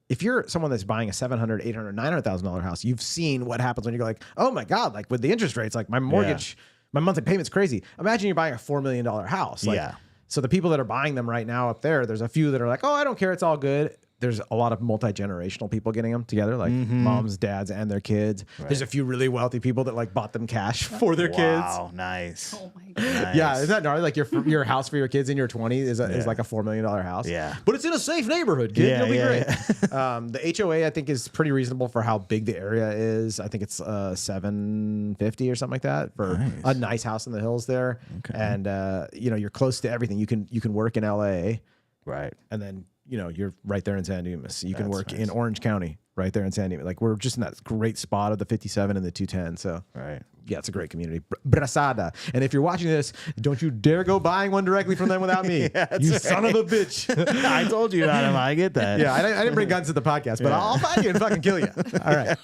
if you're someone that's buying a $700,000, $800,000, $900,000 house, you've seen what happens when you go like, oh my God, like with the interest rates, like my mortgage, my monthly payment's crazy. Imagine you're buying a $4 million house. Like, so the people that are buying them right now up there's a few that are like, oh, I don't care, it's all good. There's a lot of multi-generational people getting them together, like moms, dads, and their kids. Right. There's a few really wealthy people that like bought them cash for their kids. Wow, nice. Oh my God. Nice. Yeah, isn't that gnarly? Like your house for your kids in your 20s is like a $4 million house. Yeah. But it's in a safe neighborhood, kid. Yeah, It'll be great. yeah. The HOA, I think, is pretty reasonable for how big the area is. I think it's $750 or something like that for a nice house in the hills there. Okay. And you're close to everything. You can work in LA. Right. And then you're right there in San Dimas. You can work in Orange County, right there in San Dimas. Like we're just in that great spot of the 57 and the 210. So yeah, it's a great community. Brasada. And if you're watching this, don't you dare go buying one directly from them without me. You son of a bitch. I told you that. I get that. Yeah, I didn't bring guns to the podcast, but I'll find you and fucking kill you. All right.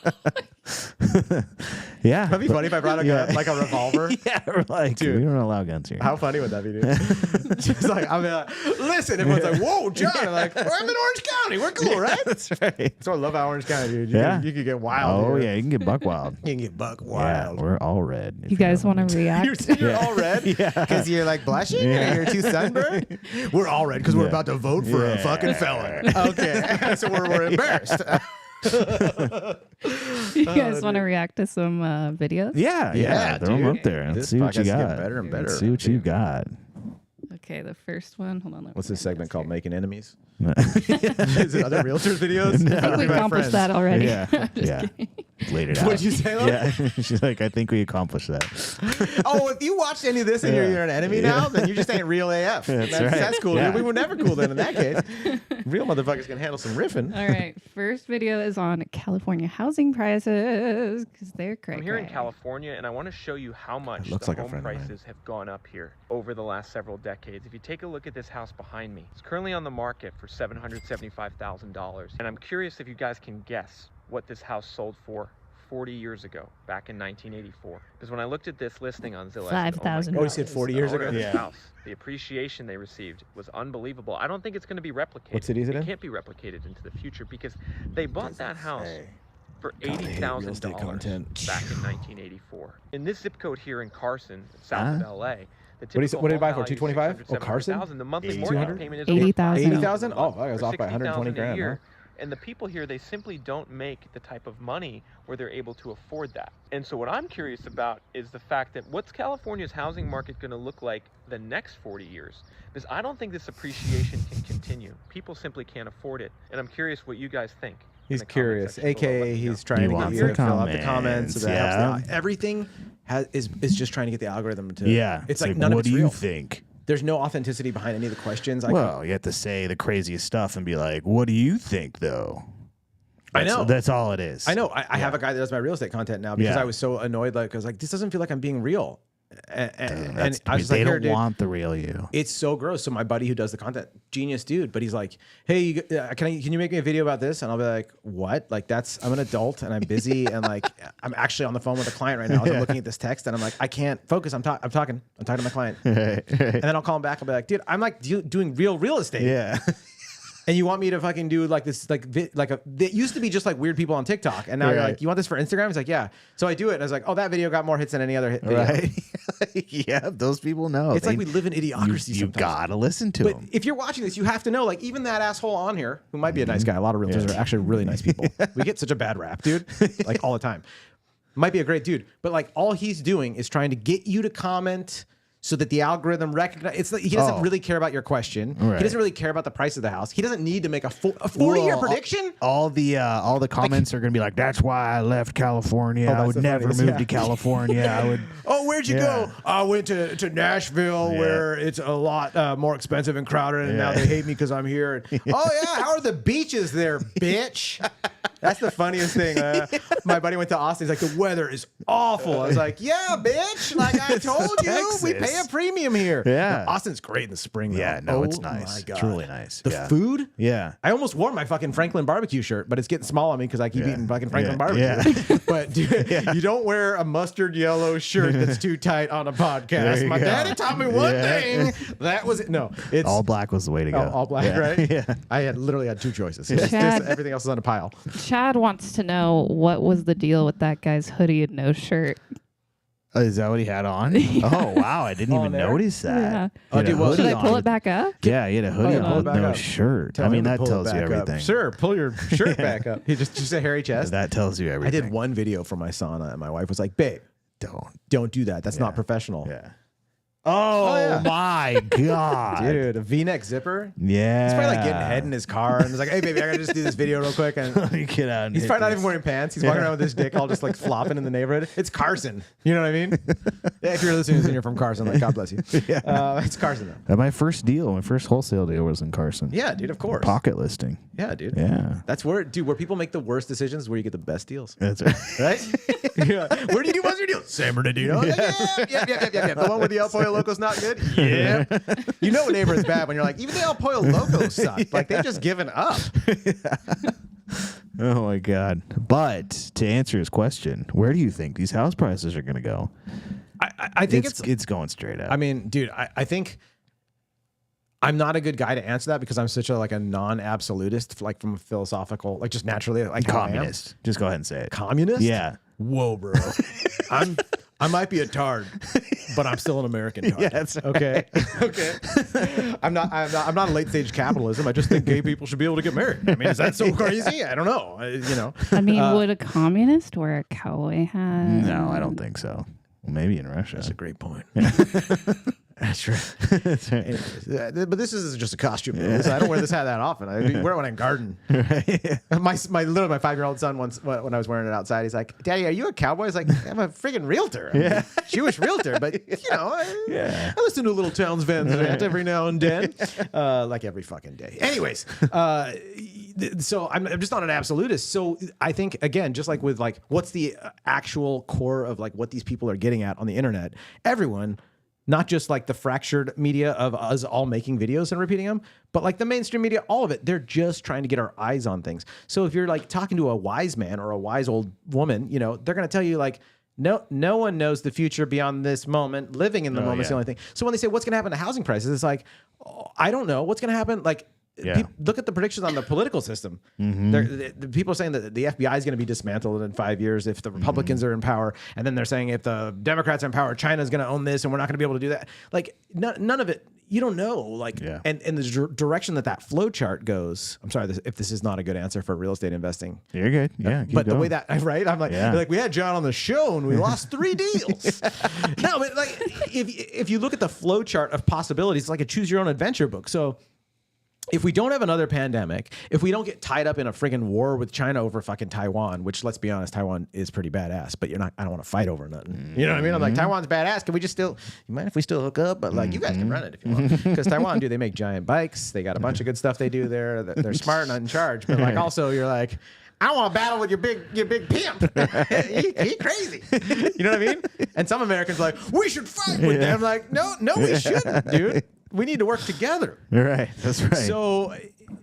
Yeah. That'd be funny if I brought a gun, like a revolver. Yeah, we're like, dude, we don't allow guns here. How funny would that be, dude? Just like, I'm like, listen, everyone's like, whoa, John. I'm like, I'm in Orange County. We're cool, right? That's right. So I love how Orange County, dude. You could get wild. Oh, here. yeah, you can get buck wild. You can get buck Yeah, wild. we're all red. You guys want to react? You're all red? Because you're like blushing? Yeah. You're too sunburned? We're all red because we're about to vote for a fucking felon. Okay. So we're embarrassed. You guys want to react to some videos? Yeah, throw them up there. Let's see what you got. Better and better. Let's see what you got. Okay, the first one. Hold on. What's this segment called? Making Enemies? Is it other realtors videos? I think we accomplished that already. Yeah. Laid it out. What'd you say? Yeah. She's like, I think we accomplished that. Oh, if you watched any of this and you're an enemy now, then you just ain't real AF. That's cool. Yeah. We were never cool then in that case. Real motherfuckers can handle some riffing. All right. First video is on California housing prices because they're crazy. I'm here in California, and I want to show you how much the home prices have gone up here over the last several decades. If you take a look at this house behind me, it's currently on the market for $775,000. And I'm curious if you guys can guess what this house sold for 40 years ago, back in 1984. Because when I looked at this listing on Zillow, $5,000. Oh, you said 40 years ago? This house, the appreciation they received was unbelievable. I don't think it's going to be replicated. What city is it in? It can't be replicated into the future because they bought that house for $80,000 back in 1984. In this zip code here in Carson, south of LA, what did he buy for? 225? Oh, Carson? The monthly mortgage payment is 80,000. 80,000? Oh, I was off by 120 grand. Huh? And the people here, they simply don't make the type of money where they're able to afford that. And so what I'm curious about is the fact that what's California's housing market going to look like the next 40 years? Because I don't think this appreciation can continue. People simply can't afford it. And I'm curious what you guys think. He's curious, aka he's trying to get you to fill out the comments. So that everything is just trying to get the algorithm to. Yeah, it's like none of what it's do you real. Think? There's no authenticity behind any of the questions. Well, you have to say the craziest stuff and be like, "What do you think?" Though, I know that's all it is. I know. I have a guy that does my real estate content now because I was so annoyed. Like, I was like, this doesn't feel like I'm being real. And I was they like, don't want the real you. It's so gross. So my buddy who does the content, genius dude, but he's like, hey, can you make me a video about this? And I'll be like, what? Like I'm an adult and I'm busy and like I'm actually on the phone with a client right now. I'm looking at this text and I'm like, I can't focus. I'm talking to my client. And then I'll call him back. I'll be like, dude, I'm like doing real estate. Yeah. And you want me to fucking do like this, it used to be just like weird people on TikTok. And now you're like, you want this for Instagram? He's like, yeah. So I do it. And I was like, oh, that video got more hits than any other hit video. Right. Yeah, those people know. It's like we live in idiocracy. You gotta listen to them. But if you're watching this, you have to know, like, even that asshole on here, who might be a nice guy. A lot of realtors are actually really nice people. We get such a bad rap, dude, like all the time. Might be a great dude, but like all he's doing is trying to get you to comment so that the algorithm recognize. It's like he doesn't really care about your question. Right. He doesn't really care about the price of the house. He doesn't need to make a 40-year prediction. All the comments are going to be like, "That's why I left California. I would never move to California. I would." Oh, where'd you go? I went to Nashville, where it's a lot more expensive and crowded, and now they hate me because I'm here. And, oh yeah, how are the beaches there, bitch? That's the funniest thing. My buddy went to Austin. He's like, the weather is awful. I was like, yeah, bitch. Like I told you, we pay a premium here. Yeah. No, Austin's great in the spring. Yeah, though. it's nice. My God. It's really nice. The food? Yeah. I almost wore my fucking Franklin barbecue shirt, but it's getting small on me because I keep eating fucking Franklin barbecue. Yeah. But dude, you don't wear a mustard yellow shirt that's too tight on a podcast. My daddy taught me one thing. That was it. No, it's all black was the way to go. All black, right? Yeah. I literally had two choices. Everything else is on a pile. Chad wants to know what was the deal with that guy's hoodie and no shirt. Is that what he had on? Oh, wow. I didn't even notice that. Yeah. Oh, dude, should I pull it back up? Yeah, he had a hoodie on, no shirt. I mean, that tells you everything. Sure, pull your shirt back up. He just a hairy chest. That tells you everything. I did one video for my sauna, and my wife was like, babe, don't do that. That's not professional. Yeah. Oh, my God. Dude, a V-neck zipper? Yeah. He's probably like getting head in his car and he's like, hey, baby, I got to just do this video real quick. And get out and he's probably not even wearing pants. He's walking around with his dick all just like flopping in the neighborhood. It's Carson. You know what I mean? Yeah, if you're listening and you're from Carson, like, God bless you. It's Carson, though. My first wholesale deal was in Carson. Yeah, dude, of course. Pocket listing. Yeah, dude. Yeah. That's where people make the worst decisions, where you get the best deals. That's right. Right? Yeah. Where do you do most of your deals? San Bernardino. Yeah. The one where the El Pollo Loco's not good? Yeah. You know a neighbor is bad when you're like, even the El Pollo Locos suck. Like, they've just given up. Oh, my God. But to answer his question, where do you think these house prices are going to go? I think it's going straight up. I mean, dude, I think I'm not a good guy to answer that because I'm such a non-absolutist, like from a philosophical, like just naturally, like communist. Just go ahead and say it. Communist? Yeah. Whoa, bro. I might be a tard, but I'm still an American tard. Yeah, that's right. Okay. Okay. I'm not a late stage capitalism. I just think gay people should be able to get married. I mean, is that so crazy? I don't know. I mean, would a communist wear a cowboy hat? No, I don't think so. Well, maybe in Russia. That's a great point. Yeah. That's right. That's right. Anyways, but this is just a costume. I don't wear this hat that often. I wear it when I garden. Right. My 5-year-old son once, when I was wearing it outside, he's like, "Daddy, are you a cowboy?" He's like, "I'm a friggin' realtor. I'm a Jewish realtor, but I listen to a little Towns Van Zandt every now and then, like every fucking day." Anyways, so I'm just not an absolutist. So I think, again, just like with what's the actual core of what these people are getting at on the internet, everyone. Not just the fractured media of us all making videos and repeating them, but the mainstream media, all of it, they're just trying to get our eyes on things. So if you're talking to a wise man or a wise old woman, they're going to tell you no one knows the future beyond this moment. Living in the moment is the only thing. So when they say what's going to happen to housing prices, it's I don't know what's going to happen. Look at the predictions on the political system. The people are saying that the FBI is going to be dismantled in 5 years if the Republicans are in power. And then they're saying if the Democrats are in power, China is going to own this and we're not going to be able to do that. None of it, you don't know. And the direction that flow chart goes. I'm sorry if this is not a good answer for real estate investing. You're good. Yeah. But the way that, right? I'm like, we had John on the show and we lost 3 deals. No, but if you look at the flow chart of possibilities, it's like a choose your own adventure book. So if we don't have another pandemic, if we don't get tied up in a friggin' war with China over fucking Taiwan, which, let's be honest, Taiwan is pretty badass, but I don't want to fight over nothing. You know what I mean? I'm like, Taiwan's badass. Can we just you mind if we still hook up? But you guys can run it if you want. Because Taiwan, dude, they make giant bikes. They got a bunch of good stuff they do there. They're smart and not in charge. But also you're like, I don't want to battle with your big pimp. he crazy. You know what I mean? And some Americans are like, we should fight with them. I'm like, no, we shouldn't, dude. We need to work together. Right. That's right. So,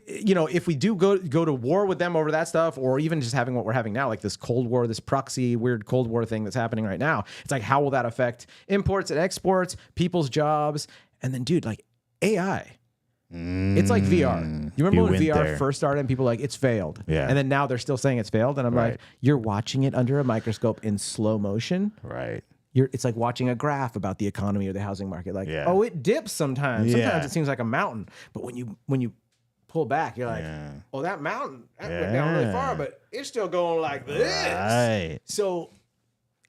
if we do go to war with them over that stuff, or even just having what we're having now, like this Cold War, this proxy weird Cold War thing that's happening right now, it's how will that affect imports and exports, people's jobs? And then, dude, AI. It's like VR. You remember when VR first started and people were like, it's failed. Yeah. And then now they're still saying it's failed. And I'm like, you're watching it under a microscope in slow motion. Right. It's like watching a graph about the economy or the housing market. Oh, it dips sometimes. Sometimes it seems like a mountain. But when you pull back, you're like, oh, that mountain went down really far, but it's still going like this. Right. So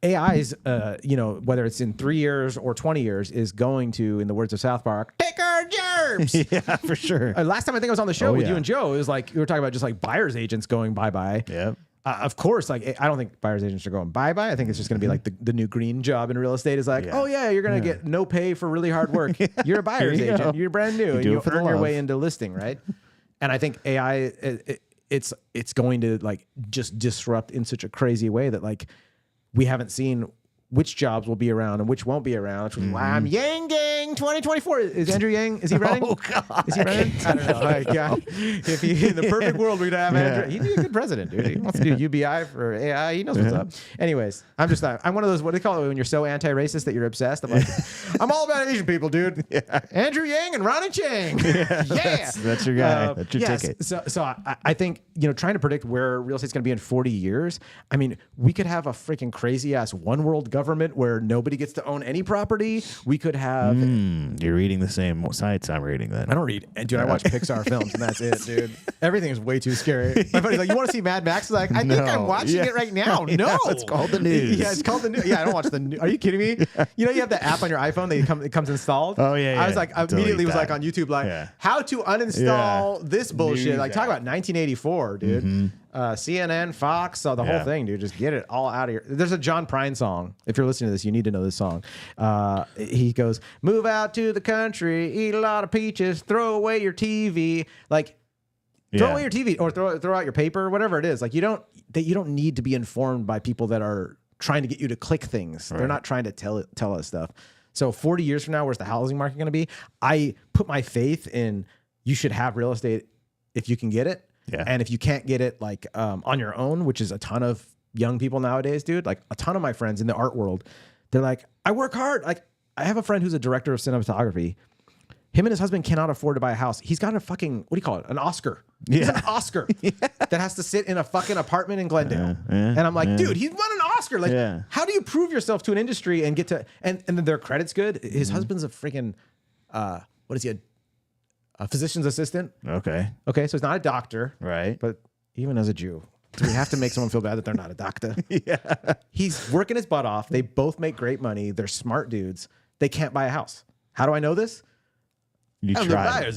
AI is, whether it's in 3 years or 20 years, is going to, in the words of South Park, take our jobs. Yeah, for sure. Last time I think I was on the show with you and Joe, it was like you were talking about just like buyer's agents going bye-bye. Yeah. Of course, like I don't think buyer's agents are going bye-bye. I think it's just going to be like the new green job in real estate is like, oh yeah, you're going to get no pay for really hard work. You're a buyer's agent. You're brand new. And you earn your way into listing, right? And I think AI, it's going to like just disrupt in such a crazy way that like we haven't seen which jobs will be around and which won't be around. Which is why I'm Yang Gang 2024. Is Andrew Yang? Is he running? Oh God, is he running? I don't know. Like, if he in the perfect world we'd have Andrew. He'd be a good president, dude. He wants to do UBI for AI. He knows what's up. Anyways, I'm one of those. What do they call it when you're so anti-racist that you're obsessed? I'm like, I'm all about Asian people, dude. Andrew Yang and Ronnie Chang. That's your guy. That's your ticket. So I think trying to predict where real estate's going to be in 40 years. I mean, we could have a freaking crazy ass one world government where nobody gets to own any property. We could have. You're reading the same sites I'm reading then. I don't read. Dude, I watch Pixar films and that's it, dude. Everything is way too scary. My buddy's like, you want to see Mad Max? Like, I think I'm watching it right now. No. It's called the news. Yeah, it's called the news. Yeah, I don't watch the news. Are you kidding me? You have the app on your iPhone that it comes installed? Oh, yeah. I was like, immediately was like on YouTube, like, how to uninstall this bullshit. News like, talk about 1984, dude. CNN, Fox, the whole thing, dude. Just get it all out of here. There's a John Prine song. If you're listening to this, you need to know this song. He goes, move out to the country, eat a lot of peaches, throw away your TV. Like, throw away your TV or throw out your paper, whatever it is. Like, you don't need to be informed by people that are trying to get you to click things. Right. They're not trying to tell us stuff. So 40 years from now, where's the housing market going to be? I put my faith in you should have real estate if you can get it. Yeah. And if you can't get it like on your own, which is a ton of young people nowadays, dude, like a ton of my friends in the art world, they're like, I work hard. Like I have a friend who's a director of cinematography. Him and his husband cannot afford to buy a house. He's got a fucking, what do you call it? An Oscar. He's an Oscar that has to sit in a fucking apartment in Glendale. And I'm like, dude, he's won an Oscar. Like, how do you prove yourself to an industry and get to, and then their credit's good? His husband's a freaking, what is he, a physician's assistant? Okay, so he's not a doctor. Right. But even as a Jew, do we have to make someone feel bad that they're not a doctor? He's working his butt off. They both make great money. They're smart dudes. They can't buy a house. How do I know this? You try.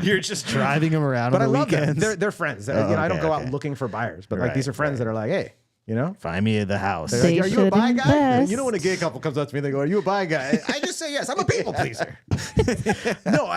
You're just driving them around but on the I love weekends. them. They're friends. I don't go out looking for buyers, but like these are friends that are like, hey, find me the house. Like, are you a buy guy? You know when a gay couple comes up to me, they go, "Are you a buy guy?" I just say yes. I'm a people pleaser. No,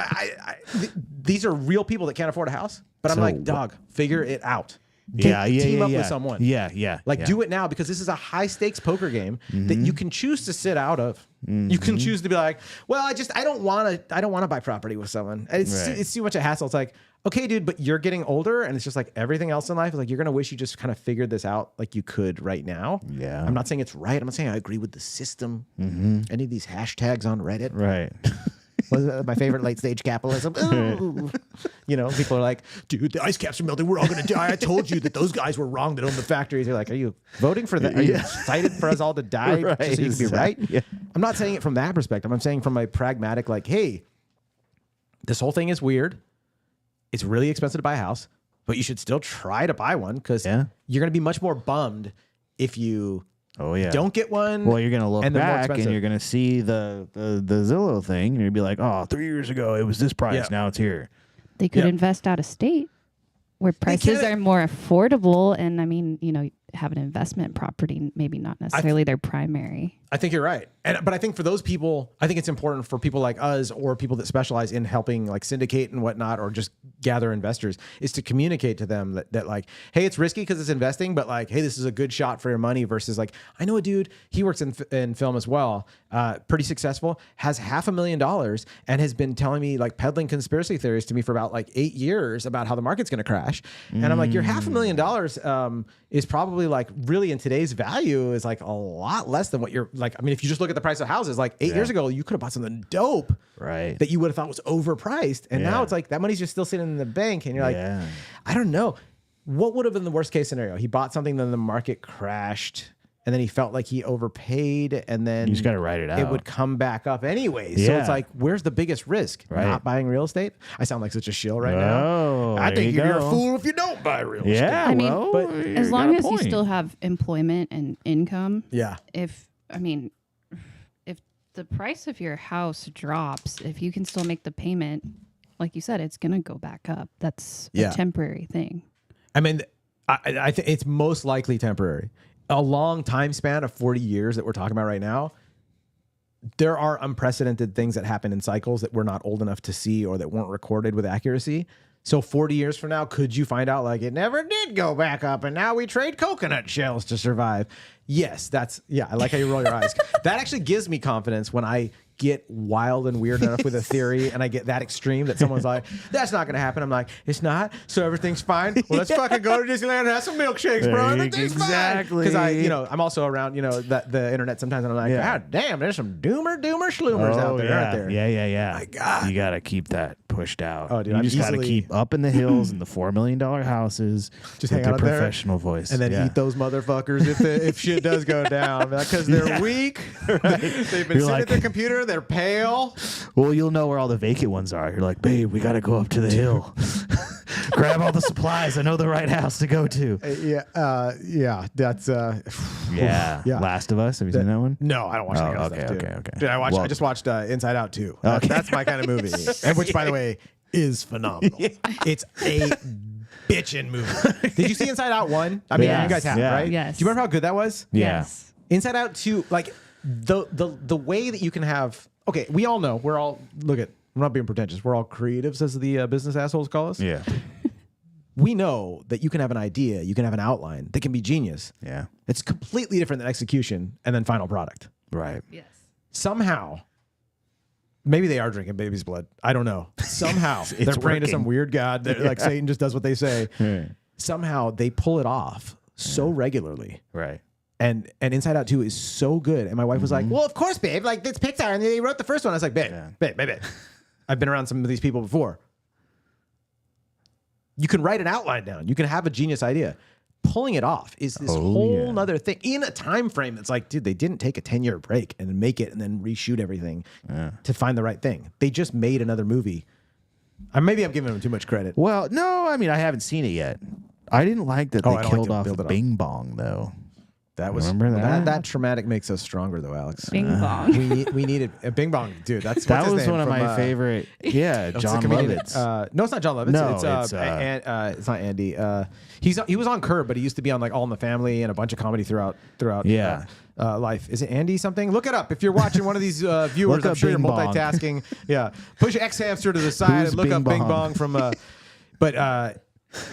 these are real people that can't afford a house. But I'm like, dog, figure it out. Team up with someone. Do it now because this is a high stakes poker game that you can choose to sit out of. You can choose to be like, well, I don't want to buy property with someone. It's too much a hassle. It's like, okay, dude, but you're getting older and it's just like everything else in life is like, you're going to wish you just kind of figured this out like you could right now. Yeah. I'm not saying it's right. I'm not saying I agree with the system. Any of these hashtags on Reddit. Right. My favorite late stage capitalism. People are like, dude, the ice caps are melting. We're all going to die. I told you that those guys were wrong that own the factories. They're like, are you voting for that? Are you excited for us all to die just so you can be right? Yeah. I'm not saying it from that perspective. I'm saying from a pragmatic, like, hey, this whole thing is weird. It's really expensive to buy a house, but you should still try to buy one because you're going to be much more bummed if you don't get one. Well, you're going to look back and you're going to see the Zillow thing and you'll be like, oh, 3 years ago it was this price. Now it's here. They could invest out of state where prices are more affordable. And I mean, have an investment property, maybe not necessarily their primary. I think you're right. But I think for those people, I think it's important for people like us or people that specialize in helping like syndicate and whatnot, or just gather investors, is to communicate to them that like, hey, it's risky because it's investing, but like, hey, this is a good shot for your money versus like, I know a dude, he works in film as well, pretty successful, has $500,000 and has been telling me like peddling conspiracy theories to me for about like 8 years about how the market's going to crash. And I'm like, your $500,000 is probably like really in today's value is like a lot less than what you're like. I mean, if you just look at the price of houses, like 8 years ago, you could have bought something dope, right? That you would have thought was overpriced. And now it's like that money's just still sitting in the bank. And you're like, I don't know. What would have been the worst case scenario? He bought something, then the market crashed. And then he felt like he overpaid, and then you just got to write it out. It would come back up anyway. So it's like, where's the biggest risk? Not buying real estate? I sound like such a shill right now. I think you're a fool if you don't buy real estate. Yeah, I mean, well, but you as got long a as you point. still have employment and income. Yeah. If the price of your house drops, if you can still make the payment, like you said, it's going to go back up. That's a temporary thing. I mean, I think it's most likely temporary. A long time span of 40 years that we're talking about right now, there are unprecedented things that happen in cycles that we're not old enough to see or that weren't recorded with accuracy. So 40 years from now, could you find out like it never did go back up and now we trade coconut shells to survive? Yes, I like how you roll your eyes. That actually gives me confidence when I get wild and weird enough with a theory and I get that extreme that someone's like, that's not going to happen. I'm like, it's not. So everything's fine. Well, let's fucking go to Disneyland and have some milkshakes, bro. Everything's fine. Because I'm also around, the internet sometimes and I'm like, God damn, there's some doomer schloomers out there, aren't there? Yeah. My God. You got to keep that pushed out. Oh, dude, you just got to keep up in the hills in the $4 million houses. Just with hang out the there professional voice. and then eat those motherfuckers if shit does go down. Because they're weak. They've been sitting at their computer. They're pale. Well, you'll know where all the vacant ones are. You're like, babe, we got to go up to the hill. Grab all the supplies. I know the right house to go to. That's yeah. Last of Us. Have you seen that one? No, I don't watch that kind of stuff, dude. Okay. Dude, I just watched Inside Out 2. That's my kind of movie. And which, by the way, is phenomenal. It's a bitchin' movie. Did you see Inside Out 1? I mean, you guys have, right? Yes. Do you remember how good that was? Yeah. Yes. Inside Out 2, like the way that you can have, okay, we all know, I'm not being pretentious. We're all creatives, as the business assholes call us. Yeah. We know that you can have an idea, you can have an outline that can be genius. Yeah. It's completely different than execution and then final product. Right. Yes. Somehow, maybe they are drinking baby's blood. I don't know. Somehow they're praying to some weird god that like Satan just does what they say. Somehow they pull it off so regularly. Right. And Inside Out 2 is so good. And my wife was like, well, of course, babe. Like, it's Pixar. And they wrote the first one. I was like, babe. I've been around some of these people before. You can write an outline down. You can have a genius idea. Pulling it off is this whole nother thing in a time frame that's like, dude, they didn't take a 10-year break and make it and then reshoot everything to find the right thing. They just made another movie. Maybe I'm giving them too much credit. Well, no, I mean, I haven't seen it yet. I didn't like that they killed off Bing Bong, though. That was remember that? That traumatic makes us stronger, though, Alex. Bing Bong. We needed a Bing Bong, dude. That was one of my favorite. Yeah, John Lovitz. No, it's not John Lovitz. No, it's not Andy. He was on Curb, but he used to be on like All in the Family and a bunch of comedy throughout. Life. Is it Andy something? Look it up if you're watching one of these viewers. I'm sure you're multitasking. Yeah, push X hamster to the side and look up Bing Bong from.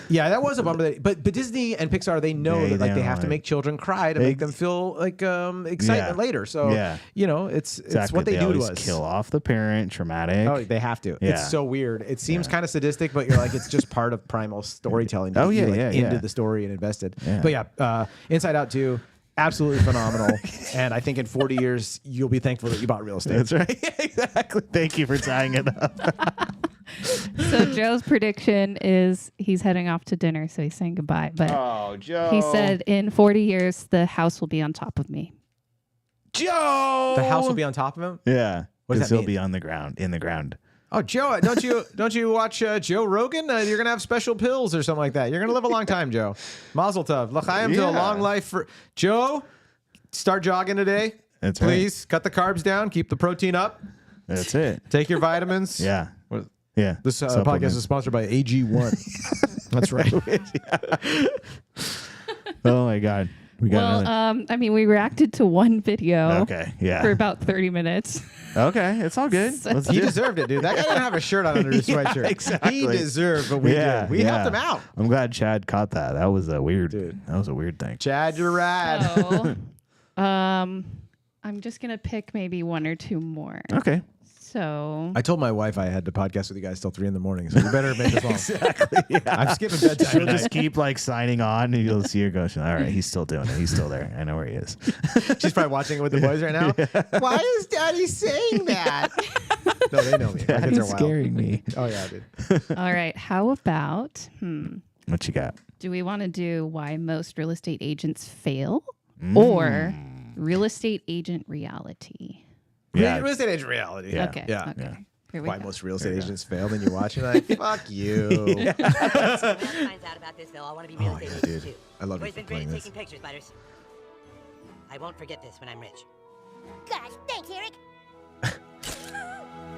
Yeah, that was a bummer. But Disney and Pixar, they know that like they have to make children cry to make them feel like excitement later. So it's what they do to us. Kill off the parent, traumatic. Oh, they have to. It's so weird. It seems kind of sadistic, but you're like it's just part of primal storytelling. Into the story and invested. Yeah. But Inside Out 2. Absolutely phenomenal. And I think in 40 years, you'll be thankful that you bought real estate. That's right. Exactly. Thank you for tying it up. So Joe's prediction is he's heading off to dinner, so he's saying goodbye. But Joe. He said in 40 years, the house will be on top of me. Joe! The house will be on top of him? Yeah. What does that mean? He'll be on the ground, in the ground. Oh, Joe, don't you watch Joe Rogan? You're going to have special pills or something like that. You're going to live a long time, Joe. Mazel tov. L'chaim to a long life. For Joe, start jogging today. That's Please cut the carbs down. Keep the protein up. That's it. Take your vitamins. Yeah. Yeah. This podcast is sponsored by AG1. That's right. Oh, my God. We got we reacted to one video. Okay. Yeah. For about 30 minutes. Okay, it's all good. He deserved it, dude. That guy didn't have a shirt on under his sweatshirt. Exactly. He desered what we did. We helped him out. I'm glad Chad caught that. That was a weird thing. Chad, you're rad. So, I'm just gonna pick maybe one or two more. Okay. So I told my wife I had to podcast with you guys till 3 a.m, so you better make this long. Exactly. Yeah. I'm skipping bedtime. She'll just keep like signing on, and you'll see her go. All right, he's still doing it. He's still there. I know where he is. She's probably watching it with the boys right now. Yeah. Why is Daddy saying that? No, they know me. My kids are wild. Scaring me. Oh yeah, dude. All right. How about what you got? Do we want to do why most real estate agents fail or real estate agent reality? Yeah, real estate agent reality. Yeah. Okay. Yeah. Okay. why most real estate agents fail. Then you watch it like, fuck you. Finds out about this, they'll all want to be real estate agents too. I love Always you been for great playing at this. taking pictures, Butters. I won't forget this when I'm rich. Gosh, thanks, Eric.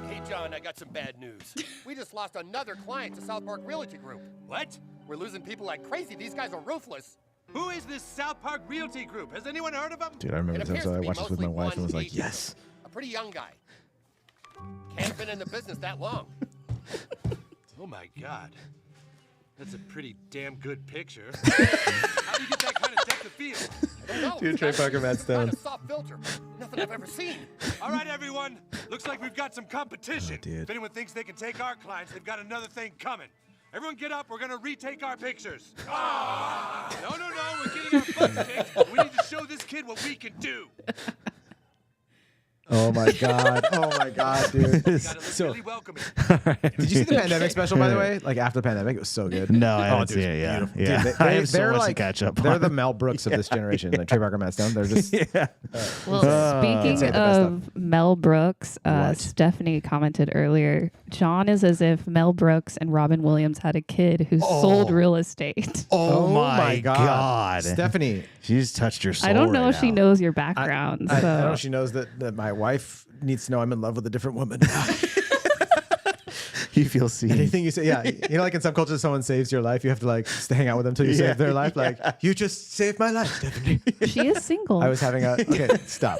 Hey, John, I got some bad news. We just lost another client to South Park Realty Group. What? We're losing people like crazy. These guys are ruthless. Who is this South Park Realty Group? Has anyone heard of them? Dude, I remember It this appears episode. to I be watched this with my mostly wife and was one like, agent. yes. A pretty young guy. Can't been in the business that long. Oh my God. That's a pretty damn good picture. How do you get that kind of depth of field? I don't know. Dude, Trey Parker, Matt Stone. Kind of soft filter. Nothing I've ever seen. All right, everyone. Looks like we've got some competition. Oh, dude. If anyone thinks they can take our clients, they've got another thing coming. Everyone get up. We're going to retake our pictures. No. We're getting our butts kicked. We need to show this kid what we can do. Oh my god! Oh my god, dude! So, really welcoming. Did you see the pandemic special, by the way? Like after the pandemic, it was so good. No, I haven't dude, seen it. Yeah, beautiful. yeah. Dude, I have so they're much like to catch up They're on. the Mel Brooks of this generation. Like Trey Parker, Matt Stone. They're just Well, speaking say the best of Mel Brooks, Stephanie commented earlier, John is as if Mel Brooks and Robin Williams had a kid who sold real estate. Oh my god. Stephanie, She's touched your soul. I don't know right if she now. knows your background. I so. don't know if she knows that my wife needs to know I'm in love with a different woman. You feel seen. Anything you say, yeah. You know, like in some cultures, someone saves your life. You have to like hang out with them until you save their life. Like, you just saved my life, Stephanie. She is single. I was having a okay. Stop.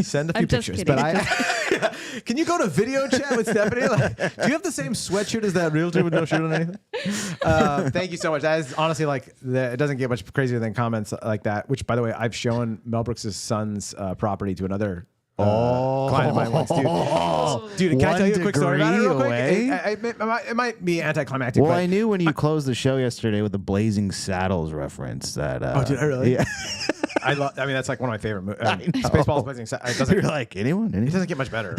Send a few I'm just pictures, kidding. but can you go to video chat with Stephanie? Like, do you have the same sweatshirt as that realtor with no shirt on anything? Thank you so much. That is honestly like it doesn't get much crazier than comments like that. Which, by the way, I've shown Mel Brooks' son's property to another. Client of mine once, dude. Can I tell you a quick story about it real quick? It might be anticlimactic. Well, but I knew when you closed the show yesterday with the Blazing Saddles reference that. Oh, did I really? Yeah. I mean, that's like one of my favorite movies. Spaceballs, Blazing Saddles. It doesn't. You're like anyone? It doesn't get much better.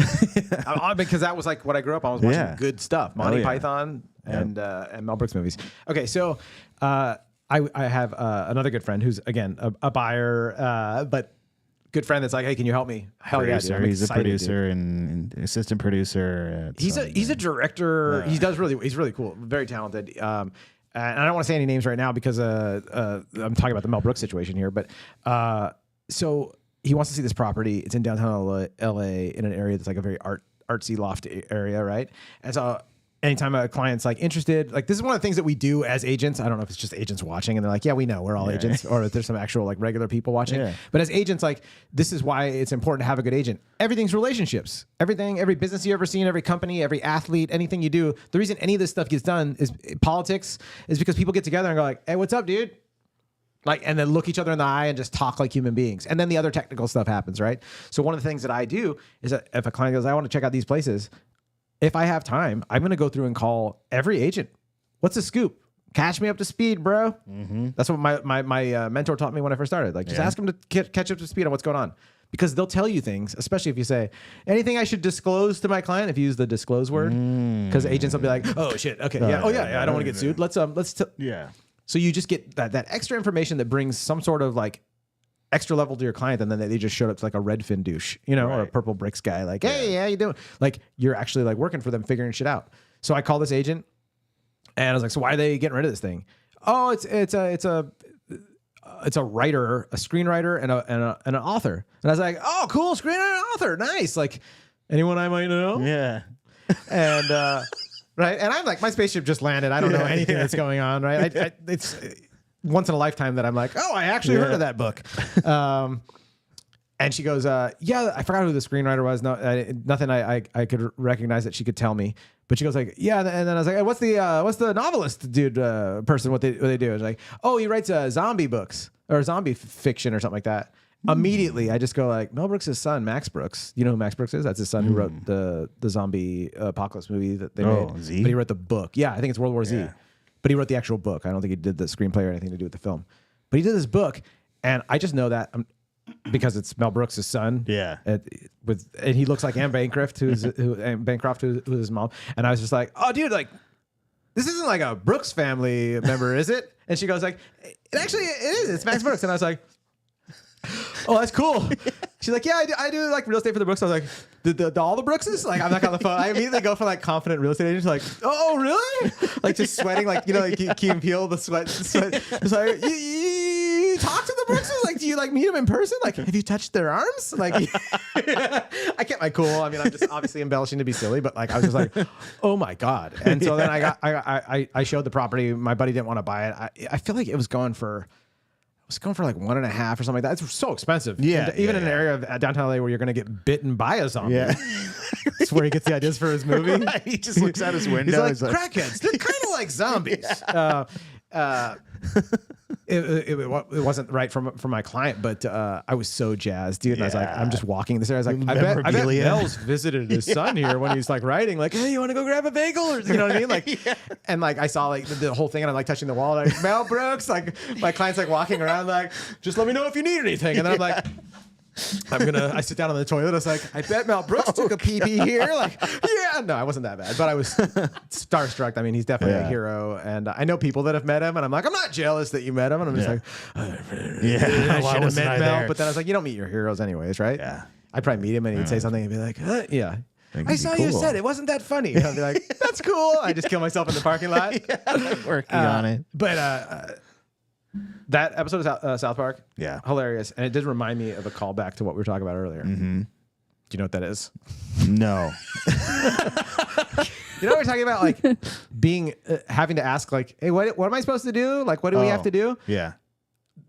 Because that was like what I grew up on. I was watching good stuff, Monty Python and Mel Brooks movies. Okay, so I have another good friend who's again a buyer, but. Good friend that's like, hey, can you help me? Hell yeah, dude. He's a producer and assistant producer. He's a director. He's really cool, very talented. And I don't want to say any names right now because I'm talking about the Mel Brooks situation here. But so he wants to see this property. It's in downtown LA in an area that's like a very artsy loft area, right? And so anytime a client's like interested, like this is one of the things that we do as agents. I don't know if it's just agents watching and they're like, yeah, we know we're all agents, or if there's some actual like regular people watching. Yeah. But as agents, like this is why it's important to have a good agent. Everything's relationships. Every business you ever seen, every company, every athlete, anything you do. The reason any of this stuff gets done is politics is because people get together and go like, hey, what's up, dude? Like, and then look each other in the eye and just talk like human beings. And then the other technical stuff happens, right? So one of the things that I do is that if a client goes, I want to check out these places. If I have time, I'm going to go through and call every agent. What's the scoop? Catch me up to speed, bro. Mm-hmm. That's what my mentor taught me when I first started. Like, just ask them to catch up to speed on what's going on. Because they'll tell you things, especially if you say, anything I should disclose to my client, if you use the disclose word. Because agents will be like, oh, shit, okay, yeah, I don't want to get sued. Let's So you just get that extra information that brings some sort of like extra level to your client, and then they just showed up to like a Redfin douche, or a Purple Bricks guy, like, hey, how you doing? Like you're actually like working for them, figuring shit out. So I call this agent, and I was like, so why are they getting rid of this thing? Oh, it's a writer, a screenwriter, and an author. And I was like, oh, cool, screenwriter, and author, nice. Like anyone I might know? Yeah. And right, and I'm like, my spaceship just landed. I don't know anything that's going on. Right, it's once in a lifetime that I'm like, oh, I actually heard of that book. And she goes, yeah, I forgot who the screenwriter was. No, nothing I could recognize that she could tell me. But she goes like, yeah. And then I was like, hey, what's the novelist dude person? What they do? It's like, oh, he writes zombie books or zombie fiction or something like that. Immediately, I just go like, Mel Brooks' son, Max Brooks. You know who Max Brooks is? That's his son who wrote the zombie apocalypse movie that they made. Z? But he wrote the book. Yeah, I think it's World War Z. But he wrote the actual book. I don't think he did the screenplay or anything to do with the film. But he did this book, and I just know that because it's Mel Brooks' son. Yeah. And he looks like Anne Bancroft, who's his mom. And I was just like, oh, dude, like, this isn't like a Brooks family member, is it? And she goes like, it is. It's Max Brooks. And I was like, oh, that's cool. She's like, yeah, I do like real estate for the Brooks. I was like, all the Brookses? Like, I'm not on the phone. I immediately go for like confident real estate agents. Like, oh, really? Like just sweating, like, you know, like Key and Peele, the sweat. It's like, you talk to the Brookses? Like, do you like meet them in person? Like, have you touched their arms? Like, I kept my cool. I mean, I'm just obviously embellishing to be silly, but like, I was just like, oh my God. And so then I showed the property. My buddy didn't want to buy it. I feel like it was going for like 1.5 or something like that. It's so expensive. Yeah. Even in an area of downtown LA where you're going to get bitten by a zombie. Yeah. That's where he gets the ideas for his movie. Right. He just looks out his window. He's like, crackheads, they're kind of like zombies. It wasn't right for my client, but I was so jazzed, dude. And I was like, I'm just walking this area. I was like, I bet Mel's visited his son here when he's like writing, like, hey, you want to go grab a bagel? Or, you know what I mean? Like, and like I saw like the whole thing, and I'm like touching the wall, like Mel Brooks. Like my client's like walking around, like, just let me know if you need anything. And then I'm like, I sit down on the toilet. I was like, I bet Mel Brooks took a pee-pee here. Like, yeah, no, I wasn't that bad, but I was starstruck. I mean, he's definitely a hero. And I know people that have met him, and I'm like, I'm not jealous that you met him. And I'm just like, I should have met Mel. But then I was like, you don't meet your heroes anyways, right? Yeah. I'd probably meet him and he'd say something and be like, yeah. I saw you said it wasn't that funny. And I'd be like, that's cool. I just kill myself in the parking lot. Working on it. But that episode of South Park, hilarious, and it did remind me of a callback to what we were talking about earlier. Mm-hmm. Do you know what that is? No. You know what we're talking about, like being having to ask, like, hey, what am I supposed to do? Like, what do we have to do? Yeah.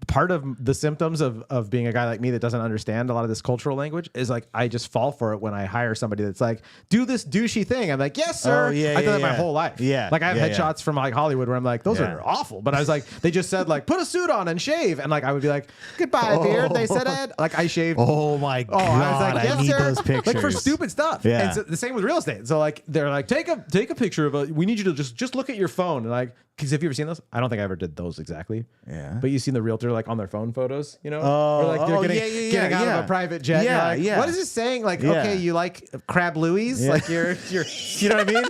Part of the symptoms of being a guy like me that doesn't understand a lot of this cultural language is like I just fall for it when I hire somebody that's like, do this douchey thing. I'm like, yes, sir. I've done that my whole life. Yeah. Like I have headshots from like Hollywood where I'm like, those are awful. But I was like, they just said like, put a suit on and shave. And like I would be like, goodbye, beard. They said it. Like I shaved. Oh my God. I was like, yes, I need those pictures. Like for stupid stuff. Yeah. And so the same with real estate. So like they're like, take a picture of we need you to just look at your phone. And like, because have you ever seen those? I don't think I ever did those exactly. Yeah. But you've seen the realtor like on their phone photos, you know? Or like they're getting out of a private jet. Yeah, like, what is this saying? Like, okay, you like Crab Louie's? Like you're you know what I mean?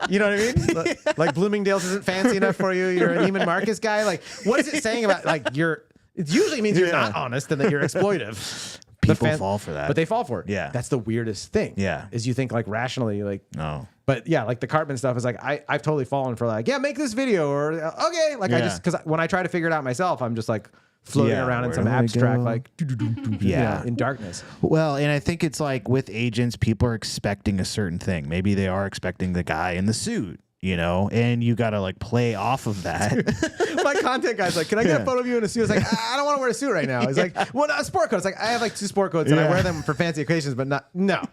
You know what I mean? Like Bloomingdale's isn't fancy enough for you. You're a Neiman Marcus guy. Like, what is it saying about like it usually means you're not honest and that you're exploitive. People fall for that. But they fall for it. Yeah. That's the weirdest thing. Yeah. Is you think like rationally, like, no. But yeah, like the Cartman stuff is like, I've totally fallen for like, yeah, make this video or okay. Like I just, because when I try to figure it out myself, I'm just like floating around in some abstract, like, in darkness. Well, and I think it's like with agents, people are expecting a certain thing. Maybe they are expecting the guy in the suit. You know, and you got to like play off of that. My content guy's like, can I get a photo of you in a suit? I was like, I don't want to wear a suit right now. He's like, well, a sport coat. It's like, I have like 2 sport coats and I wear them for fancy occasions, but no.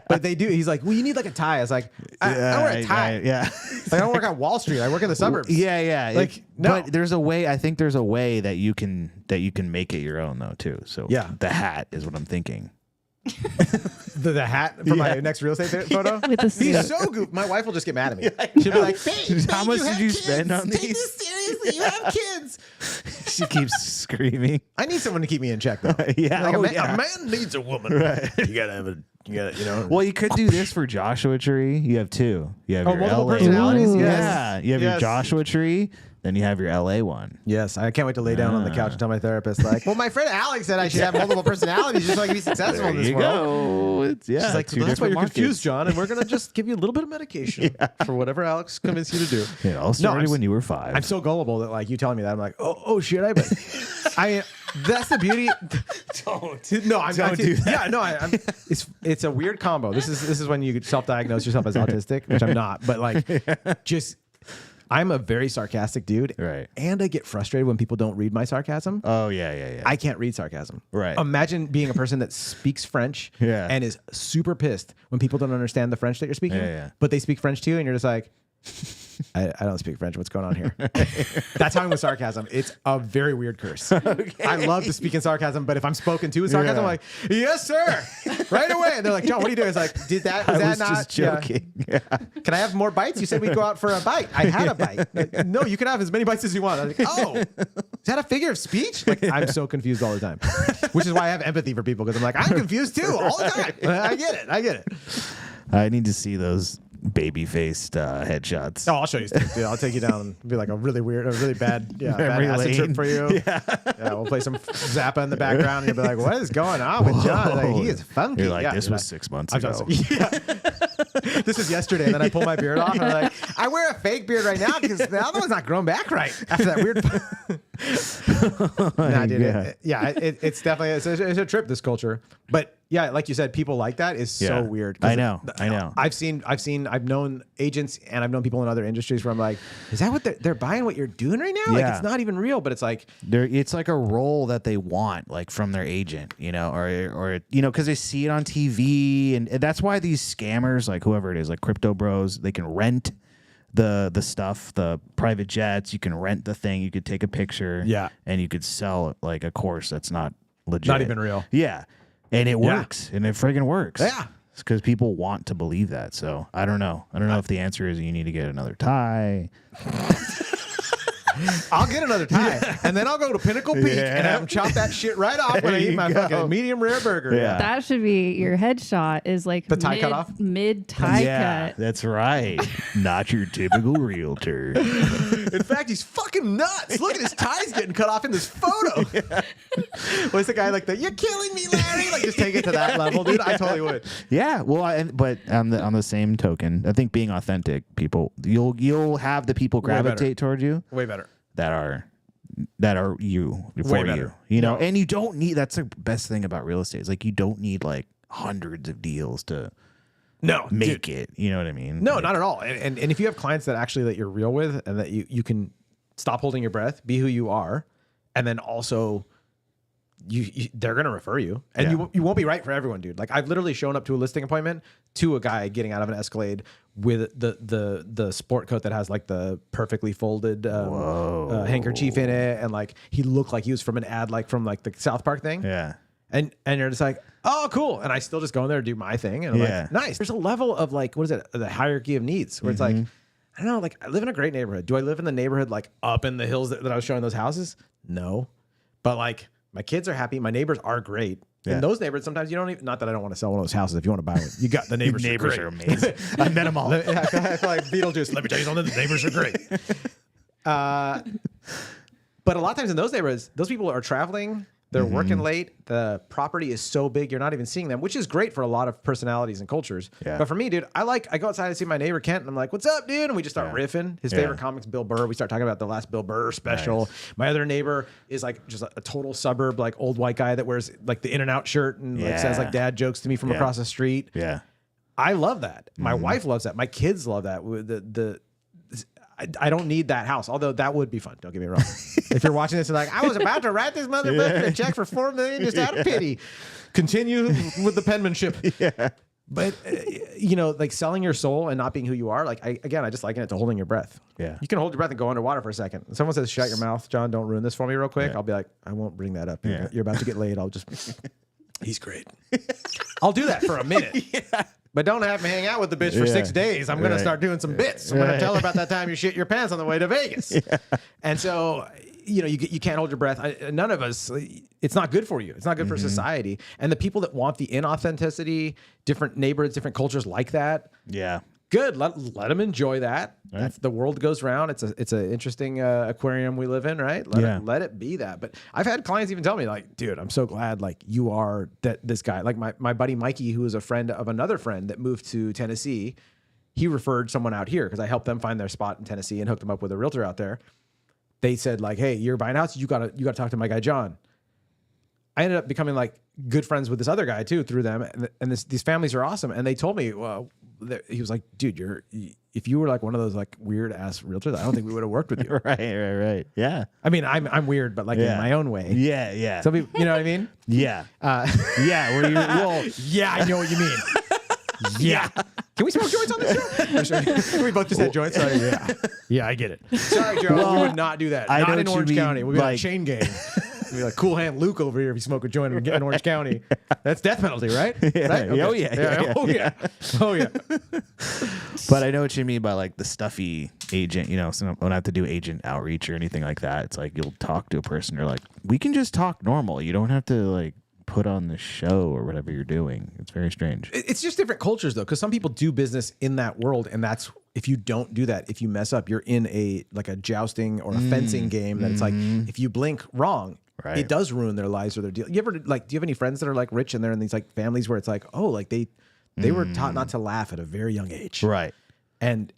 But they do. He's like, well, you need like a tie. I was like, I don't wear a tie. Like, I don't work on Wall Street. I work in the suburbs. Yeah. Like, no. But there's a way, I think there's a way that you can make it your own though, too. So the hat is what I'm thinking. the hat for my next real estate photo. He's so goofy. My wife will just get mad at me. She'll be like, how much did you spend on these? Take this seriously. You have kids. She keeps screaming. I need someone to keep me in check, though. Yeah. Like a man needs a woman. Right. You gotta have you know. Well, you could do this for Joshua Tree. You have 2. You have your multiple LA. personalities. Yeah. You have your Joshua Tree. Then you have your LA one. Yes, I can't wait to lay down on the couch and tell my therapist, like, well, my friend Alex said I should have multiple personalities just so I can be successful in this world. She's like, well, that's why you're confused, John, and we're going to just give you a little bit of medication for whatever Alex convinced you to do. Yeah, all started when you were 5. I'm so gullible that, like, you telling me that, I'm like, oh shit, that's the beauty. Don't do that. Yeah, no, it's a weird combo. This is when you self-diagnose yourself as autistic, which I'm not, but like, just... I'm a very sarcastic dude. Right. And I get frustrated when people don't read my sarcasm. Oh, yeah. I can't read sarcasm. Right. Imagine being a person that speaks French and is super pissed when people don't understand the French that you're speaking, but they speak French too, and you're just like, I don't speak French. What's going on here? That's how I'm with sarcasm. It's a very weird curse. Okay. I love to speak in sarcasm, but if I'm spoken to in sarcasm, I'm like, yes, sir, right away. And they're like, John, what are you doing? It's like, was that not just joking? Yeah. Can I have more bites? You said we'd go out for a bite. I had a bite. Like, no, you can have as many bites as you want. I was like, oh, is that a figure of speech? Like, I'm so confused all the time, which is why I have empathy for people, because I'm like, I'm confused too all the time. I get it. I need to see those baby-faced headshots. Oh, I'll show you stuff, dude. I'll take you down. It'll be like a really bad, Memory bad acid lane. trip for you. Yeah, we'll play some Zappa in the background, and you'll be like, "What is going on with John? Like, he is funky." You're like, yeah, this dude, was 6 months I'm ago. This is yesterday, and then I pull my beard off, and I'm like, I wear a fake beard right now because the other one's not grown back right after that weird. Nah, dude. It's definitely it's a trip. This culture, but yeah, like you said, people like that is so weird. I know. I've known agents and I've known people in other industries where I'm like, is that what they're buying? What you're doing right now? Like, it's not even real, but it's like it's like a role that they want, like from their agent, or because they see it on TV, and that's why these scammers, like whoever it is, like crypto bros, they can rent the stuff, the private jets. You can rent the thing. You could take a picture, and you could sell like a course that's not legit, not even real. Yeah, and it works, and it friggin' works. Yeah. It's because people want to believe that. So I don't know. I don't know if the answer is you need to get another tie. I'll get another tie, and then I'll go to Pinnacle Peak and have them chop that shit right off when I eat my fucking medium rare burger. Yeah. That should be your headshot. Is like the tie cut off, mid tie cut. That's right. Not your typical realtor. In fact, he's fucking nuts. Look at his ties getting cut off in this photo. What's the guy like that? You're killing me, Larry. Like just take it to that level, dude. I totally would. Yeah. Well, but on the same token, I think being authentic, people you'll have the people gravitate towards you. Way better. That are you for Way better. you know, and you don't need. That's the best thing about real estate. Is like you don't need like hundreds of deals to make it. You know what I mean? No, like, not at all. And if you have clients that actually that you're real with and that you can stop holding your breath, be who you are, and then also they're gonna refer you, and you won't be right for everyone, dude. Like I've literally shown up to a listing appointment to a guy getting out of an Escalade with the sport coat that has like the perfectly folded handkerchief in it, and like he looked like he was from an ad, like from like the South Park thing. Yeah. And you're just like, oh, cool. And I still just go in there and do my thing. And I'm like, nice. There's a level of like, what is it? The hierarchy of needs where it's like, I don't know, like I live in a great neighborhood. Do I live in the neighborhood like up in the hills that I was showing those houses? No. But like my kids are happy. My neighbors are great. In those neighborhoods, sometimes you don't even, not that I don't want to sell one of those houses. If you want to buy one, you got the neighbors. Neighbors are amazing. I met them all. I feel like Beetlejuice. Let me tell you something. The neighbors are great. But a lot of times in those neighborhoods, those people are traveling. They're working late. The property is so big, you're not even seeing them, which is great for a lot of personalities and cultures. Yeah. But for me, dude, I go outside and see my neighbor Kent, and I'm like, "What's up, dude?" And we just start riffing. His favorite comic's Bill Burr. We start talking about the last Bill Burr special. Nice. My other neighbor is like just a total suburb, like old white guy that wears like the In-N-Out shirt and like says like dad jokes to me from across the street. Yeah, I love that. My wife loves that. My kids love that. I don't need that house, although that would be fun. Don't get me wrong. If you're watching this and like, I was about to write this motherfucker a check for $4 million just out of pity. Continue with the penmanship. Yeah. But like selling your soul and not being who you are, like I just liken it to holding your breath. Yeah. You can hold your breath and go underwater for a second. If someone says, "Shut your mouth, John, don't ruin this for me real quick." I'll be like, I won't bring that up. You're about to get laid. I'll just he's great. I'll do that for a minute. But don't have me hang out with the bitch for 6 days. I'm going to start doing some bits. I'm going to tell her about that time you shit your pants on the way to Vegas. And so, you can't hold your breath. None of us, it's not good for you. It's not good for society. And the people that want the inauthenticity, different neighborhoods, different cultures like that. Yeah. Good. Let them enjoy that. Right. That's the world goes round. It's an interesting aquarium we live in, right? Let it be that. But I've had clients even tell me like, dude, I'm so glad like you are this guy. Like my buddy Mikey, who is a friend of another friend that moved to Tennessee, he referred someone out here because I helped them find their spot in Tennessee and hooked them up with a realtor out there. They said like, hey, you're buying a house, you gotta talk to my guy John. I ended up becoming like good friends with this other guy too through them, and these families are awesome. And they told me, well, he was like, dude, if you were like one of those like weird ass realtors, I don't think we would have worked with you. Right. Yeah. I mean, I'm weird, but like in my own way. Yeah. Some people, you know what I mean? Yeah. Where you yeah, I know what you mean. Yeah. Can we smoke joints on this show? We both just had joints. Yeah, I get it. Sorry, Joe. We would not do that. Not in Orange County. We'd be like chain gang. We'd be like Cool Hand Luke over here if you smoke a joint in Orange County. That's death penalty, right? Yeah. Right? Okay. Oh yeah. But I know what you mean by like the stuffy agent. So when I have to do agent outreach or anything like that, it's like you'll talk to a person. You're like, we can just talk normal. You don't have to like put on the show or whatever you're doing. It's very strange. It's just different cultures though, because some people do business in that world, and that's if you don't do that, if you mess up, you're in a jousting or a fencing game. That it's like if you blink wrong, it does ruin their lives or their deal. You ever do you have any friends that are like rich and they're in these like families where it's like, oh, like they were taught not to laugh at a very young age, right? And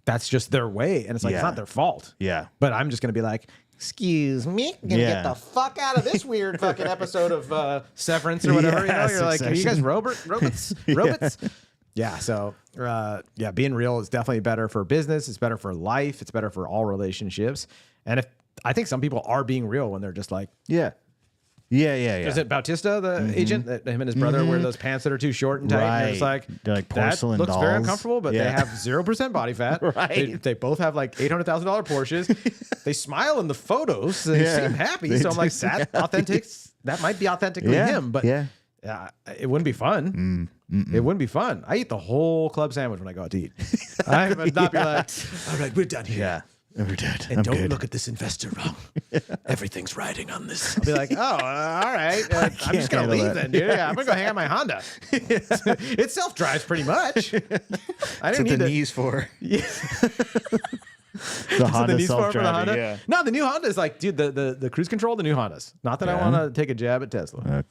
that's just their way, and it's like it's not their fault. Yeah, but I'm just gonna be like, excuse me, I'm gonna get the fuck out of this weird fucking episode of Severance or whatever. You know, you're like, are you guys robots? Yeah. So being real is definitely better for business. It's better for life. It's better for all relationships. And I think some people are being real when they're just like, yeah. Is it Bautista, the agent, that him and his brother wear those pants that are too short and tight? Right. And it's like, they're like porcelain that looks dolls. very uncomfortable, but they have 0% body fat. Right. They both have like $800,000 Porsches. They smile in the photos. They seem happy. So I'm like, that authentic. That might be authentically him, but it wouldn't be fun. It wouldn't be fun. I eat the whole club sandwich when I go out to eat. I would not be like, all right, we're done here. Yeah. We're dead. And don't look at this investor wrong. Everything's riding on this. I'll be like, oh, all right. I'm just going to leave then, dude. Yeah, I'm going to go hang out my Honda. It self-drives pretty much. I didn't need the knees for. Yeah. The Honda self-driving, yeah. No, the new Honda is like, dude, the cruise control, the new Hondas. Not that I want to take a jab at Tesla.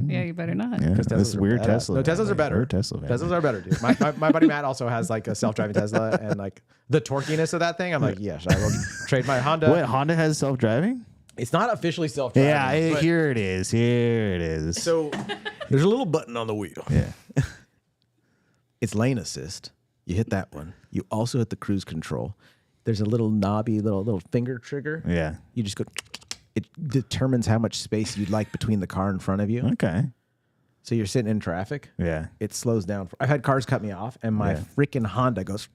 Yeah, you better not. Yeah, this weird Tesla. No, Teslas are better. Teslas are better, dude. My buddy Matt also has like a self-driving Tesla, and like the torquiness of that thing, I'm like, yes, I will trade my Honda. Wait, Honda has self-driving? It's not officially self-driving. Yeah, here it is. Here it is. So there's a little button on the wheel. Yeah. It's lane assist. You hit that one. You also hit the cruise control. There's a little knobby little finger trigger. Yeah. You just go. It determines how much space you'd like between the car in front of you. Okay. So you're sitting in traffic. Yeah. It slows down. I've had cars cut me off, and my freaking Honda goes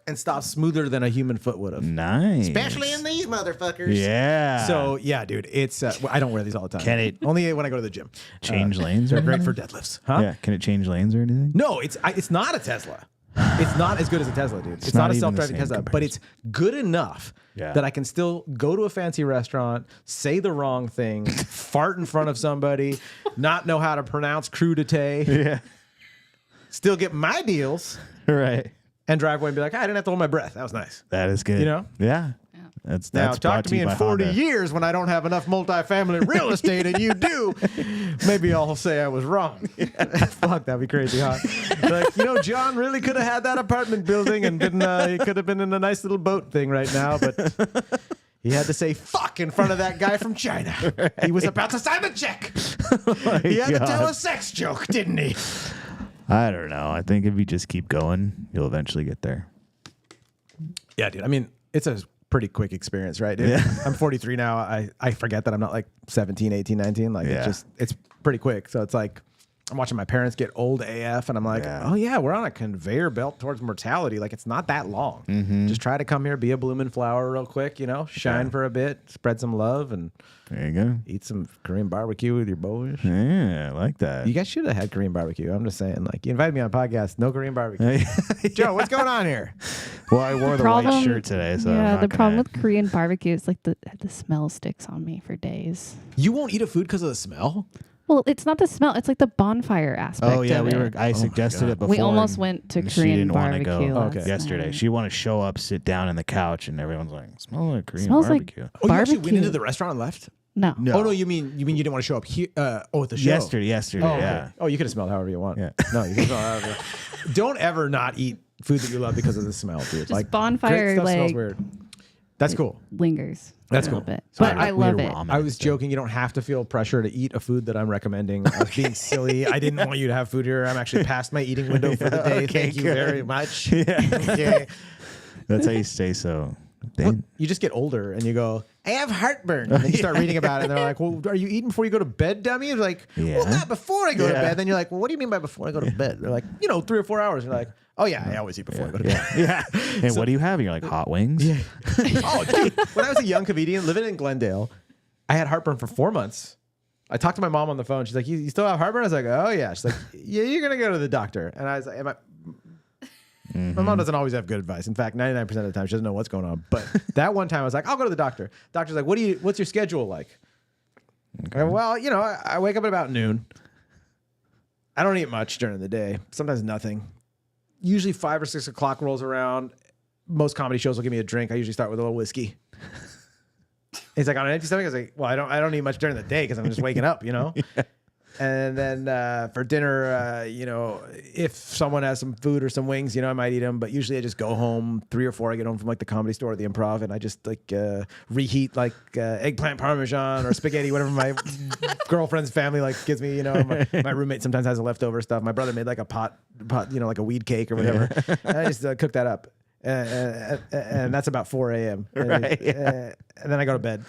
and stops smoother than a human foot would have. Nice. Especially in these motherfuckers. Yeah. So yeah, dude, it's I don't wear these all the time. Can it only when I go to the gym? Change lanes? They're great for deadlifts. Huh? Yeah. Can it change lanes or anything? No, it's not a Tesla. It's not as good as a Tesla, dude. It's not a self-driving Tesla, but it's good enough that I can still go to a fancy restaurant, say the wrong thing, fart in front of somebody, not know how to pronounce crudité, still get my deals, right, and drive away and be like, I didn't have to hold my breath. That was nice. That is good. You know? Yeah. That's now talk to me in 40 years when I don't have enough multifamily real estate and you do. Maybe I'll say I was wrong. Fuck, that'd be crazy, huh? Like, John really could have had that apartment building and been he could have been in a nice little boat thing right now, but he had to say fuck in front of that guy from China. Right. He was about to sign the check. He had to tell a sex joke, didn't he? I don't know. I think if you just keep going, you'll eventually get there. Yeah, dude. I mean, it's a pretty quick experience, right, dude? Yeah. I'm 43 now. I forget that I'm not like 17, 18, 19. Like it's pretty quick. So it's like I'm watching my parents get old AF and I'm like, oh yeah, we're on a conveyor belt towards mortality. Like it's not that long. Just try to come here, be a blooming flower real quick, shine for a bit, spread some love, and there you go. Eat some Korean barbecue with your boys. Yeah, I like that. You guys should have had Korean barbecue. I'm just saying, like, you invited me on a podcast, no Korean barbecue. Joe, what's going on here? Well, I wore the white shirt today, so yeah. The problem with Korean barbecue is like the smell sticks on me for days. You won't eat a food because of the smell? Well, it's not the smell; it's like the bonfire aspect. Oh yeah, of it. I suggested it before. We almost went to Korean barbecue yesterday. She wanted to show up, sit down in the couch, and everyone's like, "Smells like Korean smells barbecue." Like you actually went into the restaurant and left? No. Oh no, you mean you didn't want to show up here? At the show. Yesterday, oh, okay. Yeah. Oh, you could have smelled however you want. Yeah. No, you can smell however you want. Don't ever not eat food that you love because of the smell, dude. Just like bonfire, great stuff smells weird. That's cool. Lingers. That's a cool. Bit. But I love it. I was joking. You don't have to feel pressure to eat a food that I'm recommending. I was being silly. I didn't want you to have food here. I'm actually past my eating window for the day. Thank you very much. Yeah. Okay. That's how you stay so. Well, you just get older and you go, I have heartburn. And then you start reading about it and they're like, well, are you eating before you go to bed, dummy? It's like, well, not before I go to bed. Then you're like, well, what do you mean by before I go to bed? They're like, 3 or 4 hours. You're like, oh yeah, I always eat before I go to bed. Yeah. And what do you have? You're like, hot wings? Yeah. Oh, dude. When I was a young comedian living in Glendale, I had heartburn for 4 months. I talked to my mom on the phone. She's like, you still have heartburn? I was like, oh yeah. She's like, yeah, you're going to go to the doctor. And I was like, my mom doesn't always have good advice. In fact, 99% of the time, she doesn't know what's going on. But that one time, I was like, I'll go to the doctor. Doctor's like, what's your schedule like? Okay. Well, you know, I wake up at about noon. I don't eat much during the day. Sometimes nothing. Usually 5 or 6 o'clock rolls around. Most comedy shows will give me a drink. I usually start with a little whiskey. He's like, on an empty stomach? I was like, well, I don't eat much during the day because I'm just waking up, you know? Yeah. And then for dinner, you know, if someone has some food or some wings, you know, I might eat them. But usually I just go home 3 or 4. I get home from like the Comedy Store or the Improv, and I just like reheat like eggplant parmesan or spaghetti, whatever my girlfriend's family like gives me. You know, my roommate sometimes has a leftover stuff. My brother made like a pot, you know, like a weed cake or whatever. Yeah. And I just cook that up. And that's about 4 a.m. Right. And then I go to bed.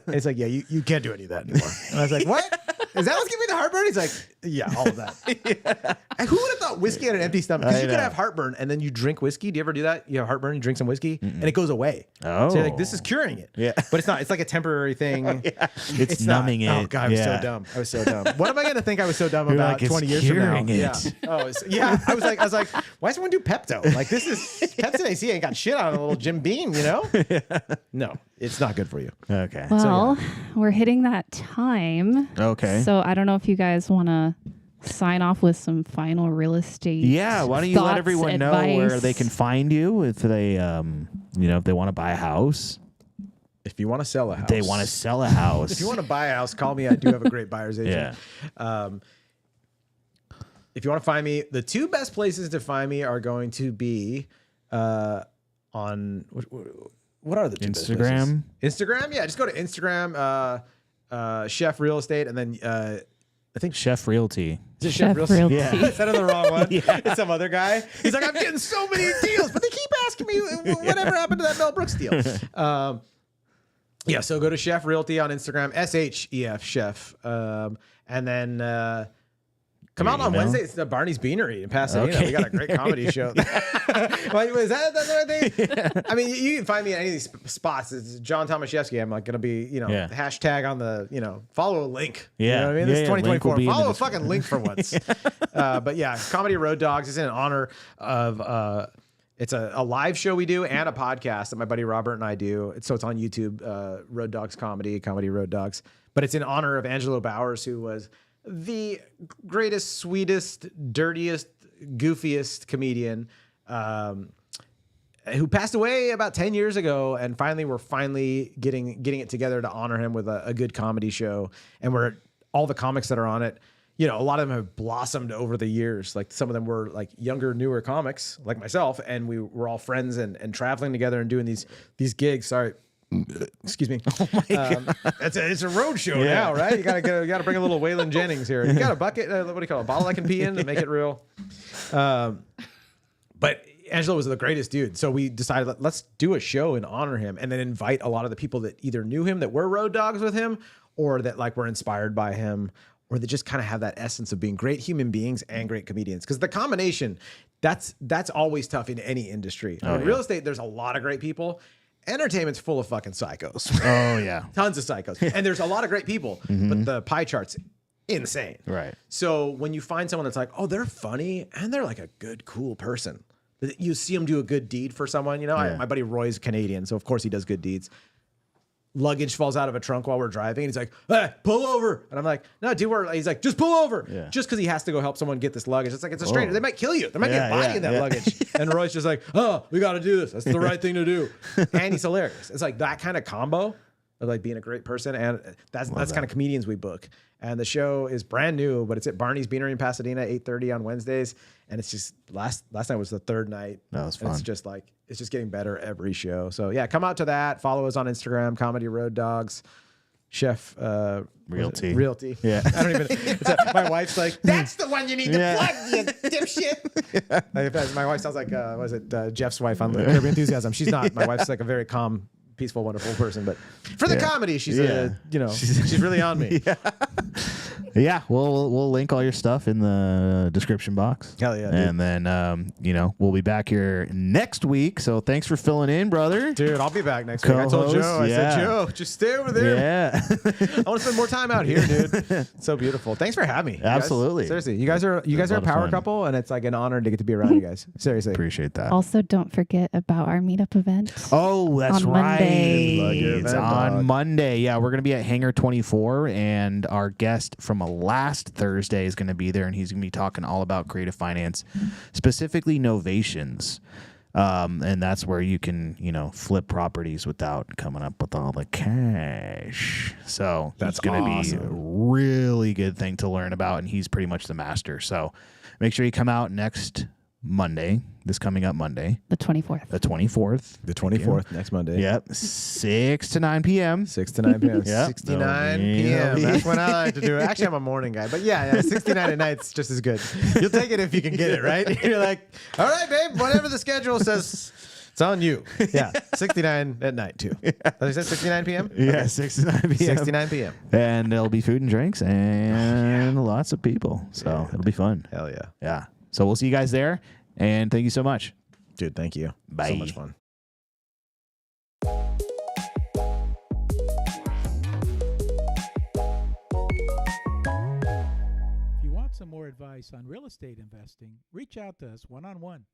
It's like, yeah, you can't do any of that anymore. And I was like, what? Is that what's giving me the heartburn? He's like, yeah, all of that. Yeah. And who would have thought whiskey on an empty stomach? Because you could have heartburn and then you drink whiskey. Do you ever do that? You have heartburn, you drink some whiskey, and it goes away. Oh. So you're like, this is curing it. Yeah. But it's not. It's like a temporary thing. Oh, yeah. It's numbing it. Oh, God, I was so dumb. I was so dumb. What am I going to think I was so dumb about 20 years from now? Yeah. Oh, yeah. I was like, why does someone do Pepto? Like, this is Pepsi AC ain't got shit on a little Jim Beam, you know? No, it's not good for you. Okay. Well, we're hitting that time. Okay. So I don't know if you guys want to sign off with some final real estate. Yeah. Why don't you let everyone know where they can find you if they, you know, if they want to buy a house. If you want to sell a house. They want to sell a house. If you want to buy a house, call me. I do have a great buyer's agent. Yeah. If you want to find me, the 2 best places to find me are going to be on what are the 2 best places? Instagram? Yeah, just go to Instagram, Chef Real Estate, and then I think Chef Realty. Is it Chef Realty? Yeah. I said it the wrong one. Yeah. It's some other guy. He's like, I'm getting so many deals, but they keep asking me whatever happened to that Mel Brooks deal. Yeah, so go to Chef Realty on Instagram, SHEF, Chef. And then come out on Wednesday. It's the Barney's Beanery in Pasadena. Okay. We got a great comedy show. Is that the right thing? Yeah. I mean, you can find me at any of these spots. It's Jon Shefsky. I'm like going to be, you know, hashtag on the, you know, follow a link. Yeah. You know what I mean? This is 2024. Follow a fucking link for once. But yeah, Comedy Road Dogs is in honor of, it's a live show we do and a podcast that my buddy Robert and I do. So it's on YouTube, Road Dogs Comedy Road Dogs. But it's in honor of Angelo Bowers, who was the greatest, sweetest, dirtiest, goofiest comedian who passed away about 10 years ago. And finally, we're getting it together to honor him with a good comedy show. And we're all the comics that are on it, you know, a lot of them have blossomed over the years. Like some of them were like younger, newer comics like myself. And we were all friends and traveling together and doing these gigs. Sorry. Excuse me. Oh my God. It's a road show now, right? You gotta bring a little Waylon Jennings here. You got a bucket, what do you call it? A bottle I can pee in to make it real. But Angelo was the greatest dude. So we decided, let's do a show and honor him and then invite a lot of the people that either knew him, that were road dogs with him, or that like were inspired by him, or that just kind of have that essence of being great human beings and great comedians. Because the combination, that's always tough in any industry. In real estate, there's a lot of great people. Entertainment's full of fucking psychos. Oh, yeah. Tons of psychos. And there's a lot of great people, but the pie chart's insane. Right. So when you find someone that's like, oh, they're funny and they're like a good, cool person. You see them do a good deed for someone. You know, my buddy Roy's Canadian, so of course he does good deeds. Luggage falls out of a trunk while we're driving. And he's like, hey, pull over. And I'm like, no, dude, he's like, just pull over. Yeah. Just because he has to go help someone get this luggage. It's like, it's a stranger. They might kill you. There might be a body in that luggage. And Roy's just like, oh, we got to do this. That's the right thing to do. And he's hilarious. It's like that kind of combo of like being a great person. And that's kind of comedians we book. And the show is brand new, but it's at Barney's Beanery in Pasadena, 8:30 on Wednesdays. And it's just last night was the 3rd night. That was fun. It's just like, it's just getting better every show. So yeah, come out to that. Follow us on Instagram, Comedy Road Dogs, Chef Realty. Yeah. I don't even, my wife's like, that's the one you need to plug, you dipshit. My wife sounds like, Jeff's wife on the Curb Your Enthusiasm. She's not. My wife's like a very calm, peaceful, wonderful person. But for the comedy, she's she's really on me. Yeah, we'll link all your stuff in the description box. Hell yeah, and then we'll be back here next week. So thanks for filling in, brother. Dude, I'll be back next week. I told Joe. I said, Joe, just stay over there. Yeah, I want to spend more time out here, dude. It's so beautiful. Thanks for having me. Absolutely. Seriously, you guys are a power couple, and it's like an honor to get to be around you guys. Seriously, appreciate that. Also, don't forget about our meetup event. Oh, that's on right. Monday. It's on Monday. Yeah, we're going to be at Hangar 24, and our guest from last Thursday is going to be there, and he's going to be talking all about creative finance, specifically novations. And that's where you can, flip properties without coming up with all the cash. So that's going to be a really good thing to learn about, and he's pretty much the master. So make sure you come out next Monday, this coming up Monday. The 24th. The 24th. The 24th, next Monday. Yep. 6 to 9 p.m. 6 to 9 p.m. Yep. 69 p.m. That's when I like to do it. Actually, I'm a morning guy. But yeah, 69 at night's just as good. You'll take it if you can get it, right? You're like, all right, babe, whatever the schedule says, it's on you. Yeah, 69 at night, too. Is that 69 p.m.? Yeah, Okay. 6 to 9 p.m. 69 p.m. And there'll be food and drinks and lots of people. So it'll be fun. Hell yeah. Yeah. So we'll see you guys there. And thank you so much. Dude, thank you. Bye. So much fun. If you want some more advice on real estate investing, reach out to us one-on-one.